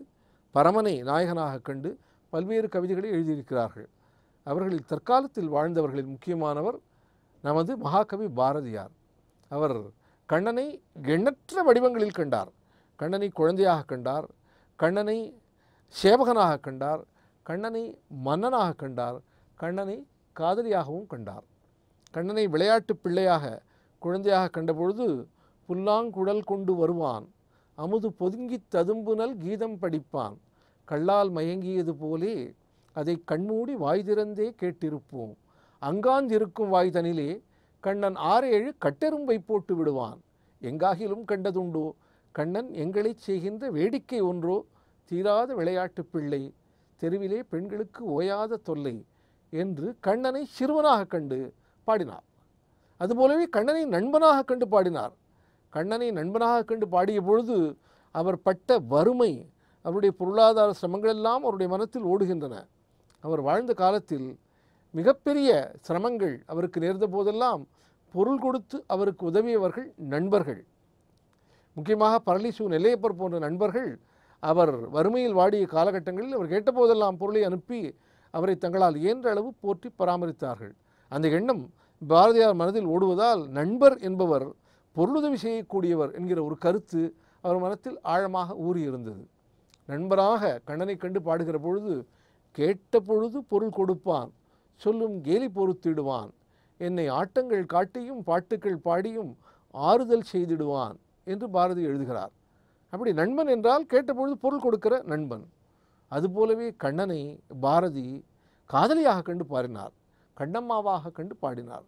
பரமனை நாயகனாக கண்டு பல்வேறு கவிதைகளை எழுதியிருக்கிறார்கள். அவர்களில் தற்காலத்தில் வாழ்ந்தவர்களில் முக்கியமானவர் நமது மகாகவி பாரதியார். அவர் கண்ணனை எண்ணற்ற வடிவங்களில் கண்டார். கண்ணனை குழந்தையாக கண்டார், கண்ணனை சேவகனாக கண்டார், கண்ணனை மன்னனாக கண்டார், கண்ணனை காதலியாகவும் கண்டார். கண்ணனை விளையாட்டு பிள்ளையாக குழந்தையாக கண்டபொழுது புல்லாங்குழல் கொண்டு வருவான், அமுது பொதுங்கித் ததும்புனல் கீதம் படிப்பான், கள்ளால் மயங்கியது போலே அதை கண்மூடி வாய் திறந்தே கேட்டிருப்போம், அங்காந்திருக்கும் வாய் தனிலே கண்ணன் 6-7 கட்டெரும்பை போட்டு விடுவான், எங்காகிலும் கண்டதுண்டோ கண்ணன் எங்களைச் செய்கின்ற வேடிக்கை ஒன்றோ, தீராத விளையாட்டு பிள்ளை, தெருவிலே பெண்களுக்கு ஓயாத தொல்லை என்று கண்ணனை சிறுவனாக கண்டு பாடினார். அதுபோலவே கண்ணனை நண்பனாக கண்டு பாடினார். கண்ணனை நண்பனாக கண்டு பாடிய பொழுது அவர் பட்ட வறுமை, அவருடைய பொருளாதார சிரமங்களெல்லாம் அவருடைய மனத்தில் ஓடுகின்றன. அவர் வாழ்ந்த காலத்தில் மிகப்பெரிய சிரமங்கள் அவருக்கு நேர்ந்த போதெல்லாம் பொருள் கொடுத்து அவருக்கு உதவியவர்கள் நண்பர்கள். முக்கியமாக பரளிசு நெல்லையப்பர் போன்ற நண்பர்கள் அவர் வறுமையில் வாடிய காலகட்டங்களில் அவர் கேட்டபோதெல்லாம் பொருளை அனுப்பி அவரை தங்களால் இயன்ற அளவு போற்றி பராமரித்தார்கள். அந்த எண்ணம் பாரதியார் மனதில் ஓடுவதால் நண்பர் என்பவர் பொருளுதவி செய்யக்கூடியவர் என்கிற ஒரு கருத்து அவர் மனத்தில் ஆழமாக ஊறியிருந்தது. நண்பராக கண்ணனை கண்டு பாடுகிற பொழுது கேட்ட பொழுது பொருள் கொடுப்பான், சொல்லும் கேலி பொறுத்திடுவான், என்னை ஆட்டங்கள் காட்டியும் பாட்டுக்கள் பாடியும் ஆறுதல் செய்திடுவான் என்று பாரதி எழுதுகிறார். அப்படி நண்பன் என்றால் கேட்டபொழுது பொருள் கொடுக்கிற நண்பன். அதுபோலவே கண்ணனை பாரதி காதலியாக கண்டு பாடினார், கண்ணம்மாவாக கண்டு பாடினார்.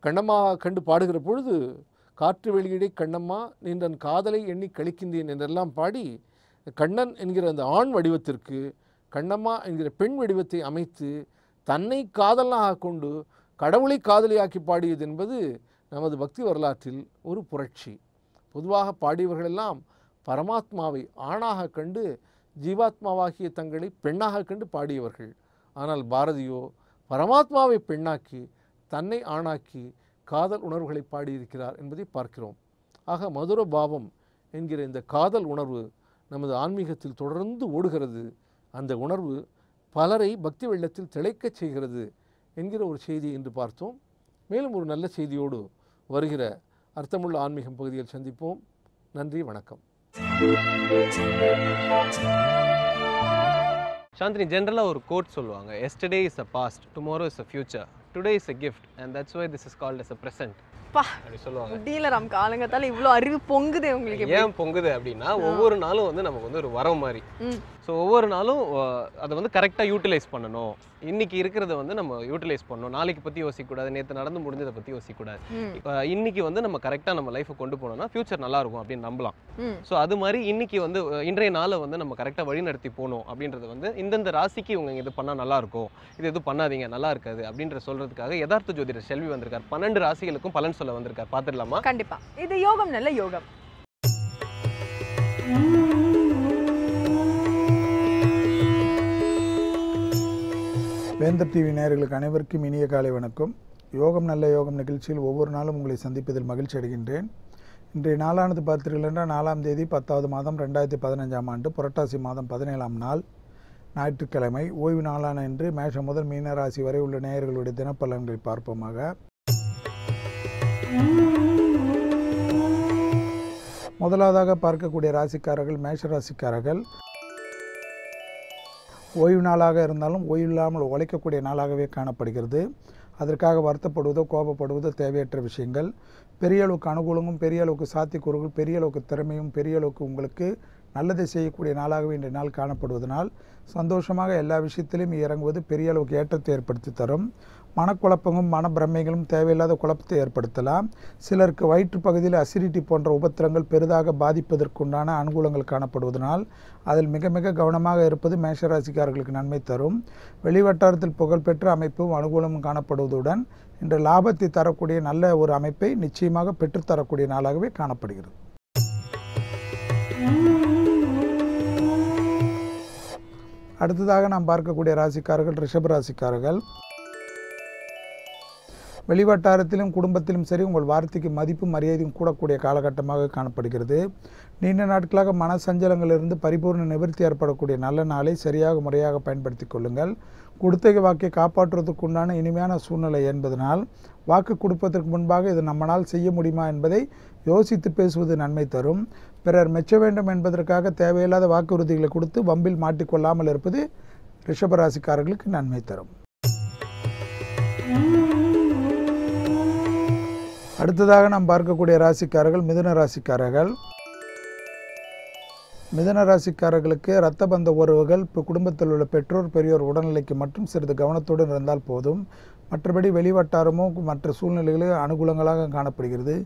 கண்ணம்மாவாக கண்டு பாடுகிற பொழுது காற்று வெளியிடை கண்ணம்மா நின்றன் காதலை எண்ணி கழிக்கின்றேன் என்றெல்லாம் பாடி கண்ணன் என்கிற அந்த ஆண் வடிவத்திற்கு கண்ணம்மா என்கிற பெண் வடிவத்தை அமைத்து தன்னை காதலனாக கொண்டு கடவுளை காதலியாக்கி பாடியது என்பது நமது பக்தி வரலாற்றில் ஒரு புரட்சி. பொதுவாக பாடியவர்களெல்லாம் பரமாத்மாவை ஆணாக கண்டு ஜீவாத்மாவாகிய தங்களை பெண்ணாக கண்டு பாடியவர்கள். ஆனால் பாரதியோ பரமாத்மாவை பெண்ணாக்கி தன்னை ஆணாக்கி காதல் உணர்வுகளை பாடியிருக்கிறார் என்பதை பார்க்கிறோம். ஆக மதுர பாவம் என்கிற இந்த காதல் உணர்வு நமது ஆன்மீகத்தில் தொடர்ந்து ஓடுகிறது. அந்த உணர்வு பலரை பக்தி வெள்ளத்தில் திளைக்கச் செய்கிறது என்கிற ஒரு செய்தியை இன்று பார்த்தோம். மேலும் ஒரு நல்ல செய்தியோடு வருகிற அர்த்தமுள்ள ஆன்மீகம் பகுதியில் சந்திப்போம். நன்றி, வணக்கம். சாந்தினி, ஜென்ரலாக ஒரு கோட் சொல்லுவாங்க, yesterday is a past, tomorrow is a future, today is a gift and that's why this is called as a present அப்படி சொல்லுவாங்க. டீலர் காலங்கத்தால இவ்வளோ அறிவு பொங்குது உங்களுக்கு. ஏன் பொங்குது அப்படின்னா ஒவ்வொரு நாளும் வந்து நமக்கு வந்து ஒரு வரம் மாதிரி. ஸோ ஒவ்வொரு நாளும் அதை வந்து கரெக்டாக யூட்டிலைஸ் பண்ணணும். இன்னைக்கு இருக்கிறத வந்து நம்ம யூட்டிலைஸ் பண்ணணும். நாளைக்கு பற்றி யோசிக்கக்கூடாது, நேற்று நடந்து முடிஞ்சதை பற்றி யோசிக்கக்கூடாது. இன்னைக்கு வந்து நம்ம கரெக்டாக நம்ம லைஃப்பை கொண்டு போனோம்னா ஃபியூச்சர் நல்லா இருக்கும் அப்படின்னு நம்பலாம். ஸோ அது மாதிரி இன்னைக்கு வந்து இன்றைய நாளை வந்து நம்ம கரெக்டாக வழி நடத்தி போகணும் அப்படின்றது வந்து இந்தந்த ராசிக்கு இவங்க இது பண்ணால் நல்லா இருக்கும், இது எதுவும் பண்ணாதீங்க நல்லா இருக்காது அப்படின்ற சொல்றதுக்காக யதார்த்த ஜோதிடர் செல்வி வந்திருக்கார். 12 ராசிகளுக்கும் பலன் சொல்ல வந்திருக்கார். பார்த்துடலாமா? கண்டிப்பா. இது யோகம், நல்ல யோகம். வேந்தர் டிவி நேயர்களுக்கு அனைவருக்கும் இனிய காலை வணக்கம். யோகம் நல்ல யோகம் நிகழ்ச்சியில் ஒவ்வொரு நாளும் உங்களை சந்திப்பதில் மகிழ்ச்சி அடைகின்றேன். இன்றைய நாளானது பார்த்தீர்கள் என்றால் 4ஆம் தேதி 10வது மாதம் 2015ஆம் ஆண்டு புரட்டாசி மாதம் 17ஆம் நாள் ஞாயிற்றுக்கிழமை ஓய்வு நாளான இன்று மேஷம் முதல் மீன ராசி வரை உள்ள நேயர்களுடைய தினப்பலன்களை பார்ப்போமாக. முதலாவதாக பார்க்கக்கூடிய ராசிக்காரர்கள் மேஷ ராசிக்காரர்கள். ஓய்வு நாளாக இருந்தாலும் ஓய்வு இல்லாமல் உழைக்கக்கூடிய நாளாகவே காணப்படுகிறது. அதற்காக வருத்தப்படுவதோ கோபப்படுவதோ தேவையற்ற விஷயங்கள். பெரிய அளவுக்கு அனுகூலமும் பெரிய அளவுக்கு சாத்தியக்கூறுகள் பெரிய அளவுக்கு திறமையும் பெரிய அளவுக்கு உங்களுக்கு நல்லதை செய்யக்கூடிய நாளாகவே இன்றைய நாள் காணப்படுவதனால் சந்தோஷமாக எல்லா விஷயத்திலும் இறங்குவது பெரிய அளவுக்கு ஏற்றத்தை ஏற்படுத்தி தரும். மனக்குழப்பங்களும் மனப்பிரமைகளும் தேவையில்லாத குழப்பத்தை ஏற்படுத்தலாம். சிலருக்கு வயிற்று பகுதியில் அசிடிட்டி போன்ற உபத்திரங்கள் பெரிதாக பாதிப்பதற்குண்டான அனுகூலங்கள் காணப்படுவதனால் அதில் மிக மிக கவனமாக இருப்பது மேஷராசிக்காரர்களுக்கு நன்மை தரும். வெளிவட்டாரத்தில் புகழ்பெற்ற அமைப்பும் அனுகூலமும் காணப்படுவதுடன் இன்று லாபத்தை தரக்கூடிய நல்ல ஒரு அமைப்பை நிச்சயமாக பெற்றுத்தரக்கூடிய நாளாகவே காணப்படுகிறது. அடுத்ததாக நாம் பார்க்கக்கூடிய ராசிக்காரர்கள் ரிஷப ராசிக்காரர்கள். வெளிவட்டாரத்திலும் குடும்பத்திலும் சரி உங்கள் வார்த்தைக்கு மதிப்பும் மரியாதையும் கூடக்கூடிய காலகட்டமாக காணப்படுகிறது. நீண்ட நாட்களாக மன சஞ்சலங்களிலிருந்து பரிபூர்ண நிவர்த்தி ஏற்படக்கூடிய நல்ல நாளை சரியாக முறையாக பயன்படுத்தி கொள்ளுங்கள். கொடுத்த வாக்கை காப்பாற்றுவதற்குண்டான இனிமையான சூழ்நிலை என்பதனால் வாக்கு கொடுப்பதற்கு முன்பாக இது நம்மளால் செய்ய முடியுமா என்பதை யோசித்து பேசுவது நன்மை தரும். பிறர் மெச்ச வேண்டும் என்பதற்காக தேவையில்லாத வாக்குறுதிகளை கொடுத்து வம்பில் மாட்டிக்கொள்ளாமல் இருப்பது ரிஷபராசிக்காரர்களுக்கு நன்மை தரும். அடுத்ததாக நாம் பார்க்கக்கூடிய ராசிக்காரர்கள் மிதுன ராசிக்காரர்கள். மிதுன ராசிக்காரர்களுக்கு இரத்த பந்த உறவுகள் குடும்பத்தில் உள்ள பெற்றோர் பெரியோர் உடல்நிலைக்கு மட்டும் சிறிது கவனத்துடன் இருந்தால் போதும். மற்றபடி வெளிவட்டாரமோ மற்ற சூழ்நிலைகளோ அனுகூலங்களாக காணப்படுகிறது.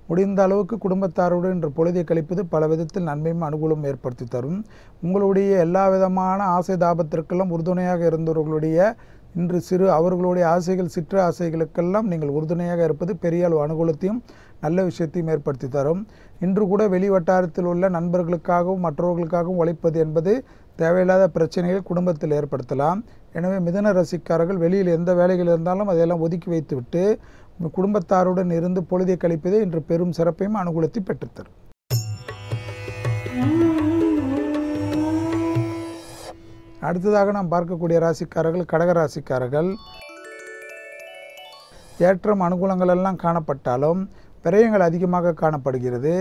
முடிந்த அளவுக்கு குடும்பத்தாரோடு இன்று பொழுதை கழிப்பது பல விதத்தில் நன்மையும் அனுகூலம் ஏற்படுத்தி தரும். உங்களுடைய எல்லா விதமான ஆசை தாபத்திற்கெல்லாம் உறுதுணையாக இருந்தவர்களுடைய இன்று அவர்களுடைய ஆசைகள் சிற்று ஆசைகளுக்கெல்லாம் நீங்கள் உறுதுணையாக இருப்பது பெரிய அளவு அனுகூலத்தையும் நல்ல விஷயத்தையும் ஏற்படுத்தி தரும். இன்று கூட வெளி வட்டாரத்தில் உள்ள நண்பர்களுக்காகவும் மற்றவர்களுக்காகவும் உழைப்பது என்பது தேவையில்லாத பிரச்சனைகள் குடும்பத்தில் ஏற்படுத்தலாம். எனவே மிதுன ராசிக்காரர்கள் வெளியில் எந்த வேலைகள் இருந்தாலும் அதையெல்லாம் ஒதுக்கி வைத்துவிட்டு குடும்பத்தாருடன் இருந்து பொழுதை கழிப்பதே இன்று பெரும் சிறப்பையும் அனுகூலத்தை பெற்றுத்தரும். அடுத்ததாக நாம் பார்க்கக்கூடிய ராசிக்காரர்கள் கடக ராசிக்காரர்கள். ஏற்றம் அனுகூலங்கள் எல்லாம் காணப்பட்டாலும் விரயங்கள் அதிகமாக காணப்படுகிறது.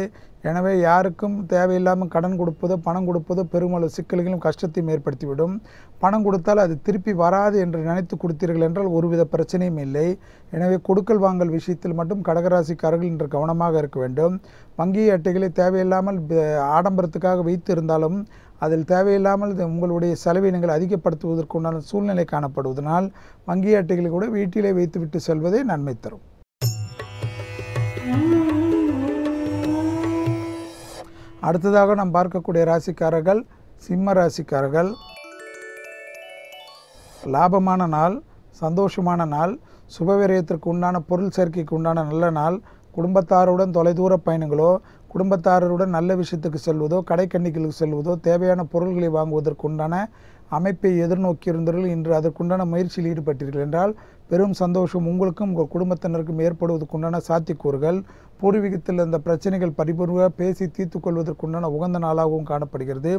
எனவே யாருக்கும் தேவையில்லாமல் கடன் கொடுப்பதோ பணம் கொடுப்பதோ பெருமளவு சிக்கல்களும் கஷ்டத்தையும் ஏற்படுத்திவிடும். பணம் கொடுத்தால் அது திருப்பி வராது என்று நினைத்து கொடுத்தீர்கள் என்றால் ஒருவித பிரச்சனையும் இல்லை. எனவே கொடுக்கல் வாங்கல் விஷயத்தில் மட்டும் கடகராசிக்காரர்கள் இன்று கவனமாக இருக்க வேண்டும். வங்கி அட்டைகளை தேவையில்லாமல் ஆடம்பரத்துக்காக வைத்து இருந்தாலும் அதில் தேவையில்லாமல் உங்களுடைய செலவினங்களை அதிகப்படுத்துவதற்குண்டான சூழ்நிலை காணப்படுவதனால் வங்கி அட்டைகளை கூட வீட்டிலே வைத்துவிட்டு செல்வதே நன்மை தரும். அடுத்ததாக நாம் பார்க்கக்கூடிய ராசிக்காரர்கள் சிம்ம ராசிக்காரர்கள். லாபமான நாள், சந்தோஷமான நாள், சுபவிரயத்திற்கு உண்டான பொருள் சேர்க்கைக்கு உண்டான நல்ல நாள். குடும்பத்தாருடன் தொலைதூர பயணங்களோ குடும்பத்தாரருடன் நல்ல விஷயத்துக்கு செல்வதோ கடைக்கண்ணிகளுக்கு செல்வதோ தேவையான பொருள்களை வாங்குவதற்குண்டான அமைப்பை எதிர்நோக்கியிருந்தவர்கள் இன்று அதற்குண்டான முயற்சியில் ஈடுபட்டீர்கள் என்றால் பெரும் சந்தோஷம் உங்களுக்கும் உங்கள் குடும்பத்தினருக்கும் ஏற்படுவதற்குண்டான சாத்தியக்கூறுகள். பூர்வீகத்தில் இந்த பிரச்சனைகள் பரிபூர்வ பேசி தீர்த்து கொள்வதற்குண்டான உகந்த நாளாகவும் காணப்படுகிறது.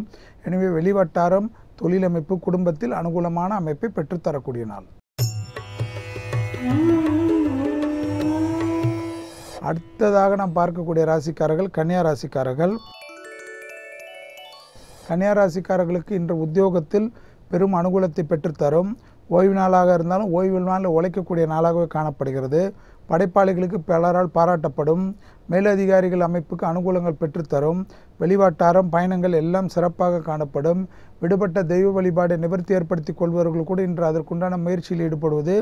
எனவே வெளிவட்டாரம் தொழிலமைப்பு குடும்பத்தில் அனுகூலமான அமைப்பை பெற்றுத்தரக்கூடிய நாள். அடுத்ததாக நாம் பார்க்கக்கூடிய ராசிக்காரர்கள் கன்னியா ராசிக்காரர்கள். கன்னியா ராசிக்காரர்களுக்கு இன்று உத்தியோகத்தில் பெரும் அனுகூலத்தை பெற்றுத்தரும். ஓய்வு நாளாக இருந்தாலும் ஓய்வு நாளில் உழைக்கக்கூடிய நாளாகவே காணப்படுகிறது. படைப்பாளிகளுக்கு பலரால் பாராட்டப்படும். மேலதிகாரிகள் அமைப்புக்கு அனுகூலங்கள் பெற்றுத்தரும். வெளிவட்டாரம் பயணங்கள் எல்லாம் சிறப்பாக காணப்படும். விடுபட்ட தெய்வ வழிபாடு நிவர்த்தி ஏற்படுத்தி கொள்பவர்கள் கூட இன்று அதற்குண்டான முயற்சியில் ஈடுபடுவது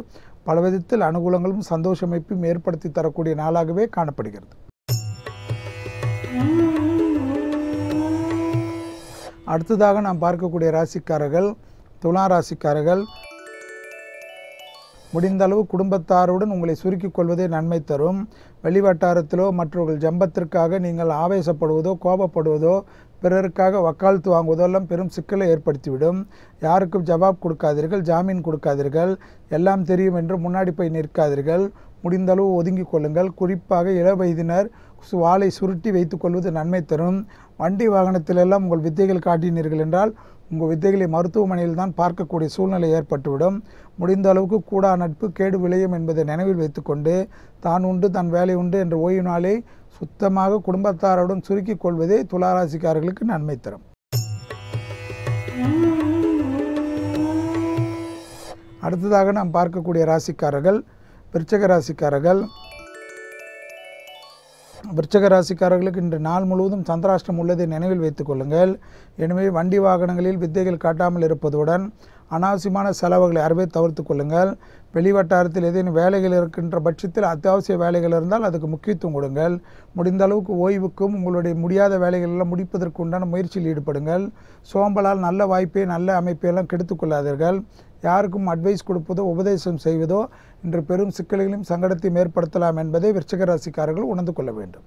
பல விதத்தில் அனுகூலங்களும் சந்தோஷமைப்பும் ஏற்படுத்தி தரக்கூடிய நாளாகவே காணப்படுகிறது. அடுத்ததாக நாம் பார்க்கக்கூடிய ராசிக்காரர்கள் துலா ராசிக்காரர்கள். முடிந்தளவு குடும்பத்தாருடன் உங்களை சுருக்கிக் கொள்வதே நன்மை தரும். வெளிவட்டாரத்திலோ மற்றவர்கள் ஜம்பத்திற்காக நீங்கள் ஆவேசப்படுவதோ கோபப்படுவதோ பிறருக்காக வக்காலத்து வாங்குவதோ எல்லாம் பெரும் சிக்கலை ஏற்படுத்திவிடும். யாருக்கும் ஜவாப் கொடுக்காதீர்கள், ஜாமீன் கொடுக்காதீர்கள், எல்லாம் தெரியும் என்று முன்னாடி போய் நிற்காதீர்கள். முடிந்தளவு ஒதுங்கிக் கொள்ளுங்கள். குறிப்பாக இள வயதினர் வாளை சுருட்டி வைத்துக் கொள்வது நன்மை தரும். வண்டி வாகனத்திலெல்லாம் உங்கள் வித்தைகள் காட்டினீர்கள் என்றால் உங்கள் வித்தைகளை மருத்துவமனையில் தான் பார்க்கக்கூடிய சூழ்நிலை ஏற்பட்டுவிடும். முடிந்த அளவுக்கு கூடா நட்பு கேடு விளையும் என்பதை நினைவில் வைத்துக்கொண்டு தான் உண்டு தன் வேலை உண்டு என்ற ஓய்வு நாளை சுத்தமாக குடும்பத்தாருடன் சுருக்கிக் கொள்வதே துளாராசிக்காரர்களுக்கு நன்மை தரும். அடுத்ததாக நாம் பார்க்கக்கூடிய ராசிக்காரர்கள் விருச்சிக ராசிக்காரர்கள். விருச்சிக ராசிக்காரர்களுக்கு இன்று நாள் முழுவதும் சந்திராஷ்டம் உள்ளதை நினைவில் வைத்துக் கொள்ளுங்கள். எனவே வண்டி வாகனங்களில் வித்தைகள் காட்டாமல் இருப்பதுடன் அனாவசியமான செலவுகளை அறவே தவிர்த்து கொள்ளுங்கள். வெளிவட்டாரத்தில் ஏதேனும் வேலைகள் இருக்கின்ற பட்சத்தில் அத்தியாவசிய வேலைகள் இருந்தால் அதுக்கு முக்கியத்துவம் கொடுங்கள். முடிந்த அளவுக்கு ஓய்வுக்கும் உங்களுடைய முடியாத வேலைகள் எல்லாம் முடிப்பதற்கு உண்டான முயற்சியில் ஈடுபடுங்கள். சோம்பலால் நல்ல வாய்ப்பை நல்ல அமைப்பையெல்லாம் கெடுத்து கொள்ளாதீர்கள். யாருக்கும் அட்வைஸ் கொடுப்பதோ உபதேசம் செய்வதோ இன்று பெரும் சிக்கல்களையும் சங்கடத்தையும் ஏற்படுத்தலாம் என்பதை விருச்சிக ராசிக்காரர்கள் உணர்ந்து கொள்ள வேண்டும்.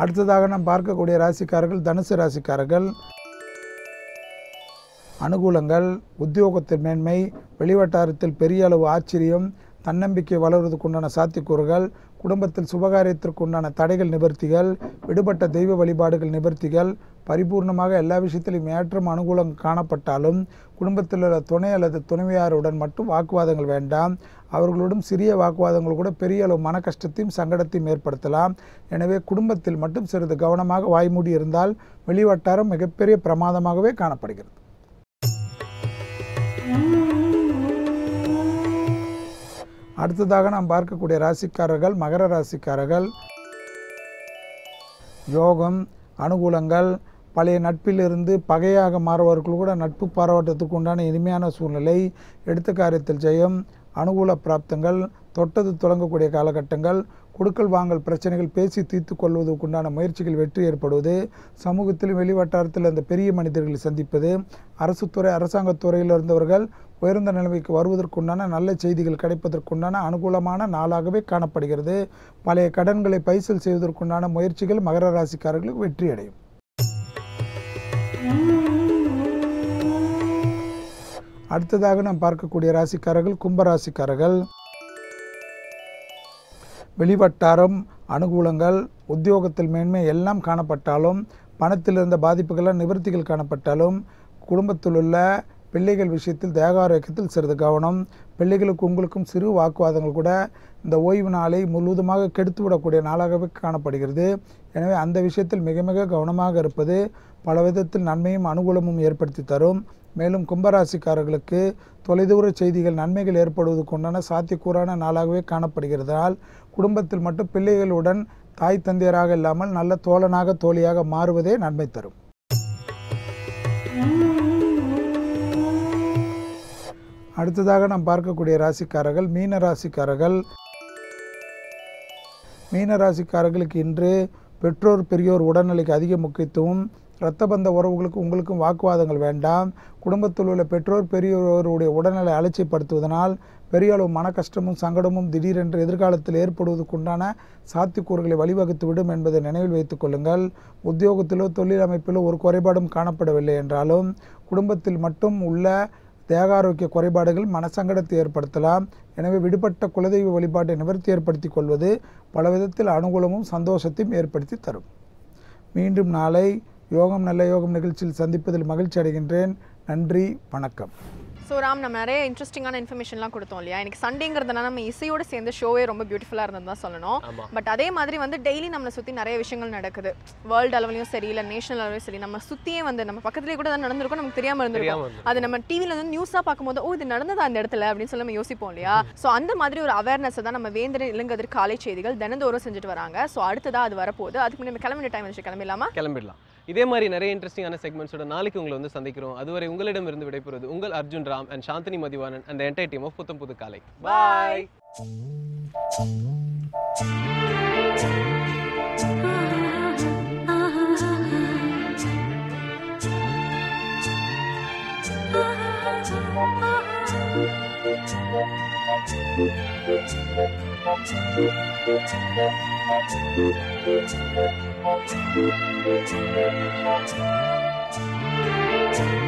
அடுத்ததாக நாம் பார்க்கக்கூடிய ராசிக்காரர்கள் தனுசு ராசிக்காரர்கள். அனுகூலங்கள், உத்தியோகத்தின் மேன்மை, வெளிவட்டாரத்தில் பெரிய அளவு ஆச்சரியம், தன்னம்பிக்கை வளர்வதற்குண்டான சாத்தியக்கூறுகள், குடும்பத்தில் சுபகாரியத்திற்குண்டான தடைகள் நிவர்த்திகள், விடுபட்ட தெய்வ வழிபாடுகள் நிவர்த்திகள், பரிபூர்ணமாக எல்லா விஷயத்திலும் ஏற்றம் அனுகூலம் காணப்பட்டாலும் குடும்பத்தில் உள்ள துணை அல்லது துணைவியாருடன் மட்டும் வாக்குவாதங்கள் வேண்டாம். அவர்களுடன் சிறிய வாக்குவாதங்கள் கூட பெரிய அளவு மன கஷ்டத்தையும் சங்கடத்தையும் ஏற்படுத்தலாம். எனவே குடும்பத்தில் மட்டும் சிறிது கவனமாக வாய்மூடி இருந்தால் வெளிவட்டாரம் மிகப்பெரிய பிரமாதமாகவே காணப்படுகிறது. அடுத்ததாக நாம் பார்க்கக்கூடிய ராசிக்காரர்கள் மகர ராசிக்காரர்கள். யோகம், அனுகூலங்கள், பழைய நட்பிலிருந்து பகையாக மாறுவர்கள் கூட நட்பு பாராட்டுவதற்கு உண்டான இனிமையான சூழ்நிலை, எடுத்த காரியத்தில் ஜெயம், அனுகூல பிராப்தங்கள், தொட்டது தொடங்கக்கூடிய காலகட்டங்கள், கொடுக்கல் வாங்கல் பிரச்சனைகள் பேசி தீர்த்து கொள்வதற்குண்டான முயற்சிகள் வெற்றி ஏற்படுவது, சமூகத்தில் வெளிவட்டாரத்தில் அந்த பெரிய மனிதர்களை சந்திப்பது, அரசுத்துறை அரசாங்கத்துறையில் இருந்தவர்கள் உயர்ந்த நிலைமைக்கு வருவதற்குண்டான நல்ல செய்திகள் கிடைப்பதற்குண்டான அனுகூலமான நாளாகவே காணப்படுகிறது. பழைய கடன்களை பைசல் செய்வதற்குண்டான முயற்சிகள் மகர ராசிக்காரர்களுக்கு வெற்றியடையும். அடுத்ததாக நாம் பார்க்கக்கூடிய ராசிக்காரர்கள் கும்பராசிக்காரர்கள். வெளிவட்டாரம், அனுகூலங்கள், உத்தியோகத்தில் மேன்மை எல்லாம் காணப்பட்டாலும் பணத்தில் இருந்த பாதிப்புகளால் நிவர்த்திகள் காணப்பட்டாலும் குடும்பத்தில் உள்ள பிள்ளைகள் விஷயத்தில் தேக ஆரோக்கியத்தில் சிறிது கவனம். பிள்ளைகளுக்கு உங்களுக்கும் சிறு வாக்குவாதங்கள் கூட இந்த ஓய்வு நாளை முழுவதுமாக கெடுத்துவிடக்கூடிய நாளாகவே காணப்படுகிறது. எனவே அந்த விஷயத்தில் மிக மிக கவனமாக இருப்பது பல விதத்தில் நன்மையும் அனுகூலமும் ஏற்படுத்தி தரும். மேலும் கும்பராசிக்காரர்களுக்கு தொலைதூர செய்திகள் நன்மைகள் ஏற்படுவதற்கு உண்டான சாத்தியக்கூறான நாளாகவே காணப்படுகிறதால் குடும்பத்தில் மட்டும் பிள்ளைகளுடன் தாய் தந்தையராக இல்லாமல் நல்ல தோழனாக தோழியாக மாறுவதே நன்மை தரும். அடுத்ததாக நாம் பார்க்கக்கூடிய ராசிக்காரர்கள் மீன ராசிக்காரர்கள். மீன ராசிக்காரர்களுக்கு இன்று பெற்றோர் பெரியோர் உடல்நிலைக்கு அதிக முக்கியத்துவம். இரத்த பந்த உறவுகளுக்கு உங்களுக்கும் வாக்குவாதங்கள் வேண்டாம். குடும்பத்தில் உள்ள பெற்றோர் பெரியோருடைய உடல்நிலை அலட்சியப்படுத்துவதனால் பெரிய அளவு மன கஷ்டமும் சங்கடமும் திடீரென்று எதிர்காலத்தில் ஏற்படுவதற்குண்டான சாத்தியக்கூறுகளை வழிவகுத்து விடும் என்பதை நினைவில் வைத்துக் கொள்ளுங்கள். உத்தியோகத்திலோ தொழில் அமைப்பிலோ ஒரு குறைபாடும் காணப்படவில்லை என்றாலும் குடும்பத்தில் மட்டும் உள்ள தேகாரோக்கிய குறைபாடுகள் மனசங்கடத்தை ஏற்படுத்தலாம். எனவே விடுபட்ட குலதெய்வ வழிபாட்டை நிவர்த்தி ஏற்படுத்தி கொள்வது பல விதத்தில் அனுகூலமும் சந்தோஷத்தையும் ஏற்படுத்தி தரும். மீண்டும் நாளை யோகம் நல்ல யோகம் நிகழ்ச்சியில் சந்திப்பதில் மகிழ்ச்சி அடைகின்றேன். நன்றி, வணக்கம். ஸோ ராம், நம்ம நிறைய இன்ட்ரெஸ்டிங்கான இன்ஃபர்மேஷன்லாம் கொடுத்தோம் இல்லையா? எனக்கு சண்டேங்கிறதுனால நம்ம இசையோடு சேர்ந்து ஷோவே ரொம்ப பியூட்டிஃபுல்லாக இருந்தது தான் சொல்லணும். பட் அதே மாதிரி வந்து டெய்லி நம்மளை சுற்றி நிறைய விஷயங்கள் நடக்குது. வேர்ல்டு அளவுலையும் சரி, இல்லை நேஷனல் அளவுலையும் சரி, நம்ம சுற்றியே வந்து நம்ம பக்கத்துலேயே கூட தான் நடந்திருக்கும், நமக்கு தெரியாமல் இருந்திருக்கும். அது நம்ம டிவியில் வந்து நியூஸாக பார்க்கும்போது ஓ இது நடந்ததா அந்த இடத்துல அப்படின்னு சொல்லி நம்ம யோசிப்போம் இல்லையா? ஸோ அந்த மாதிரி ஒரு அவேர்னஸை தான் நம்ம வேந்தர் இளங்கதிர் காலை செய்திகள் தினந்தோறும் செஞ்சுட்டு வராங்க. ஸோ அடுத்ததாக அது வரப்போகுது. அதுக்கு முன்னாடி நம்ம கிளம்பின டைம் வச்சு கிளம்பிடலாம். இதே மாதிரி நிறைய இன்ட்ரெஸ்டிங்கான செக்மெண்ட்ஸோட நாளைக்கு உங்களை வந்து சந்திக்கிறோம். அதுவரை உங்களிடமிருந்து விடைபெறுவது உங்கள் Arjun Ram and Chandini Mathivanan and the entire team of புத்தம் புது காலை. Bye. Thank you.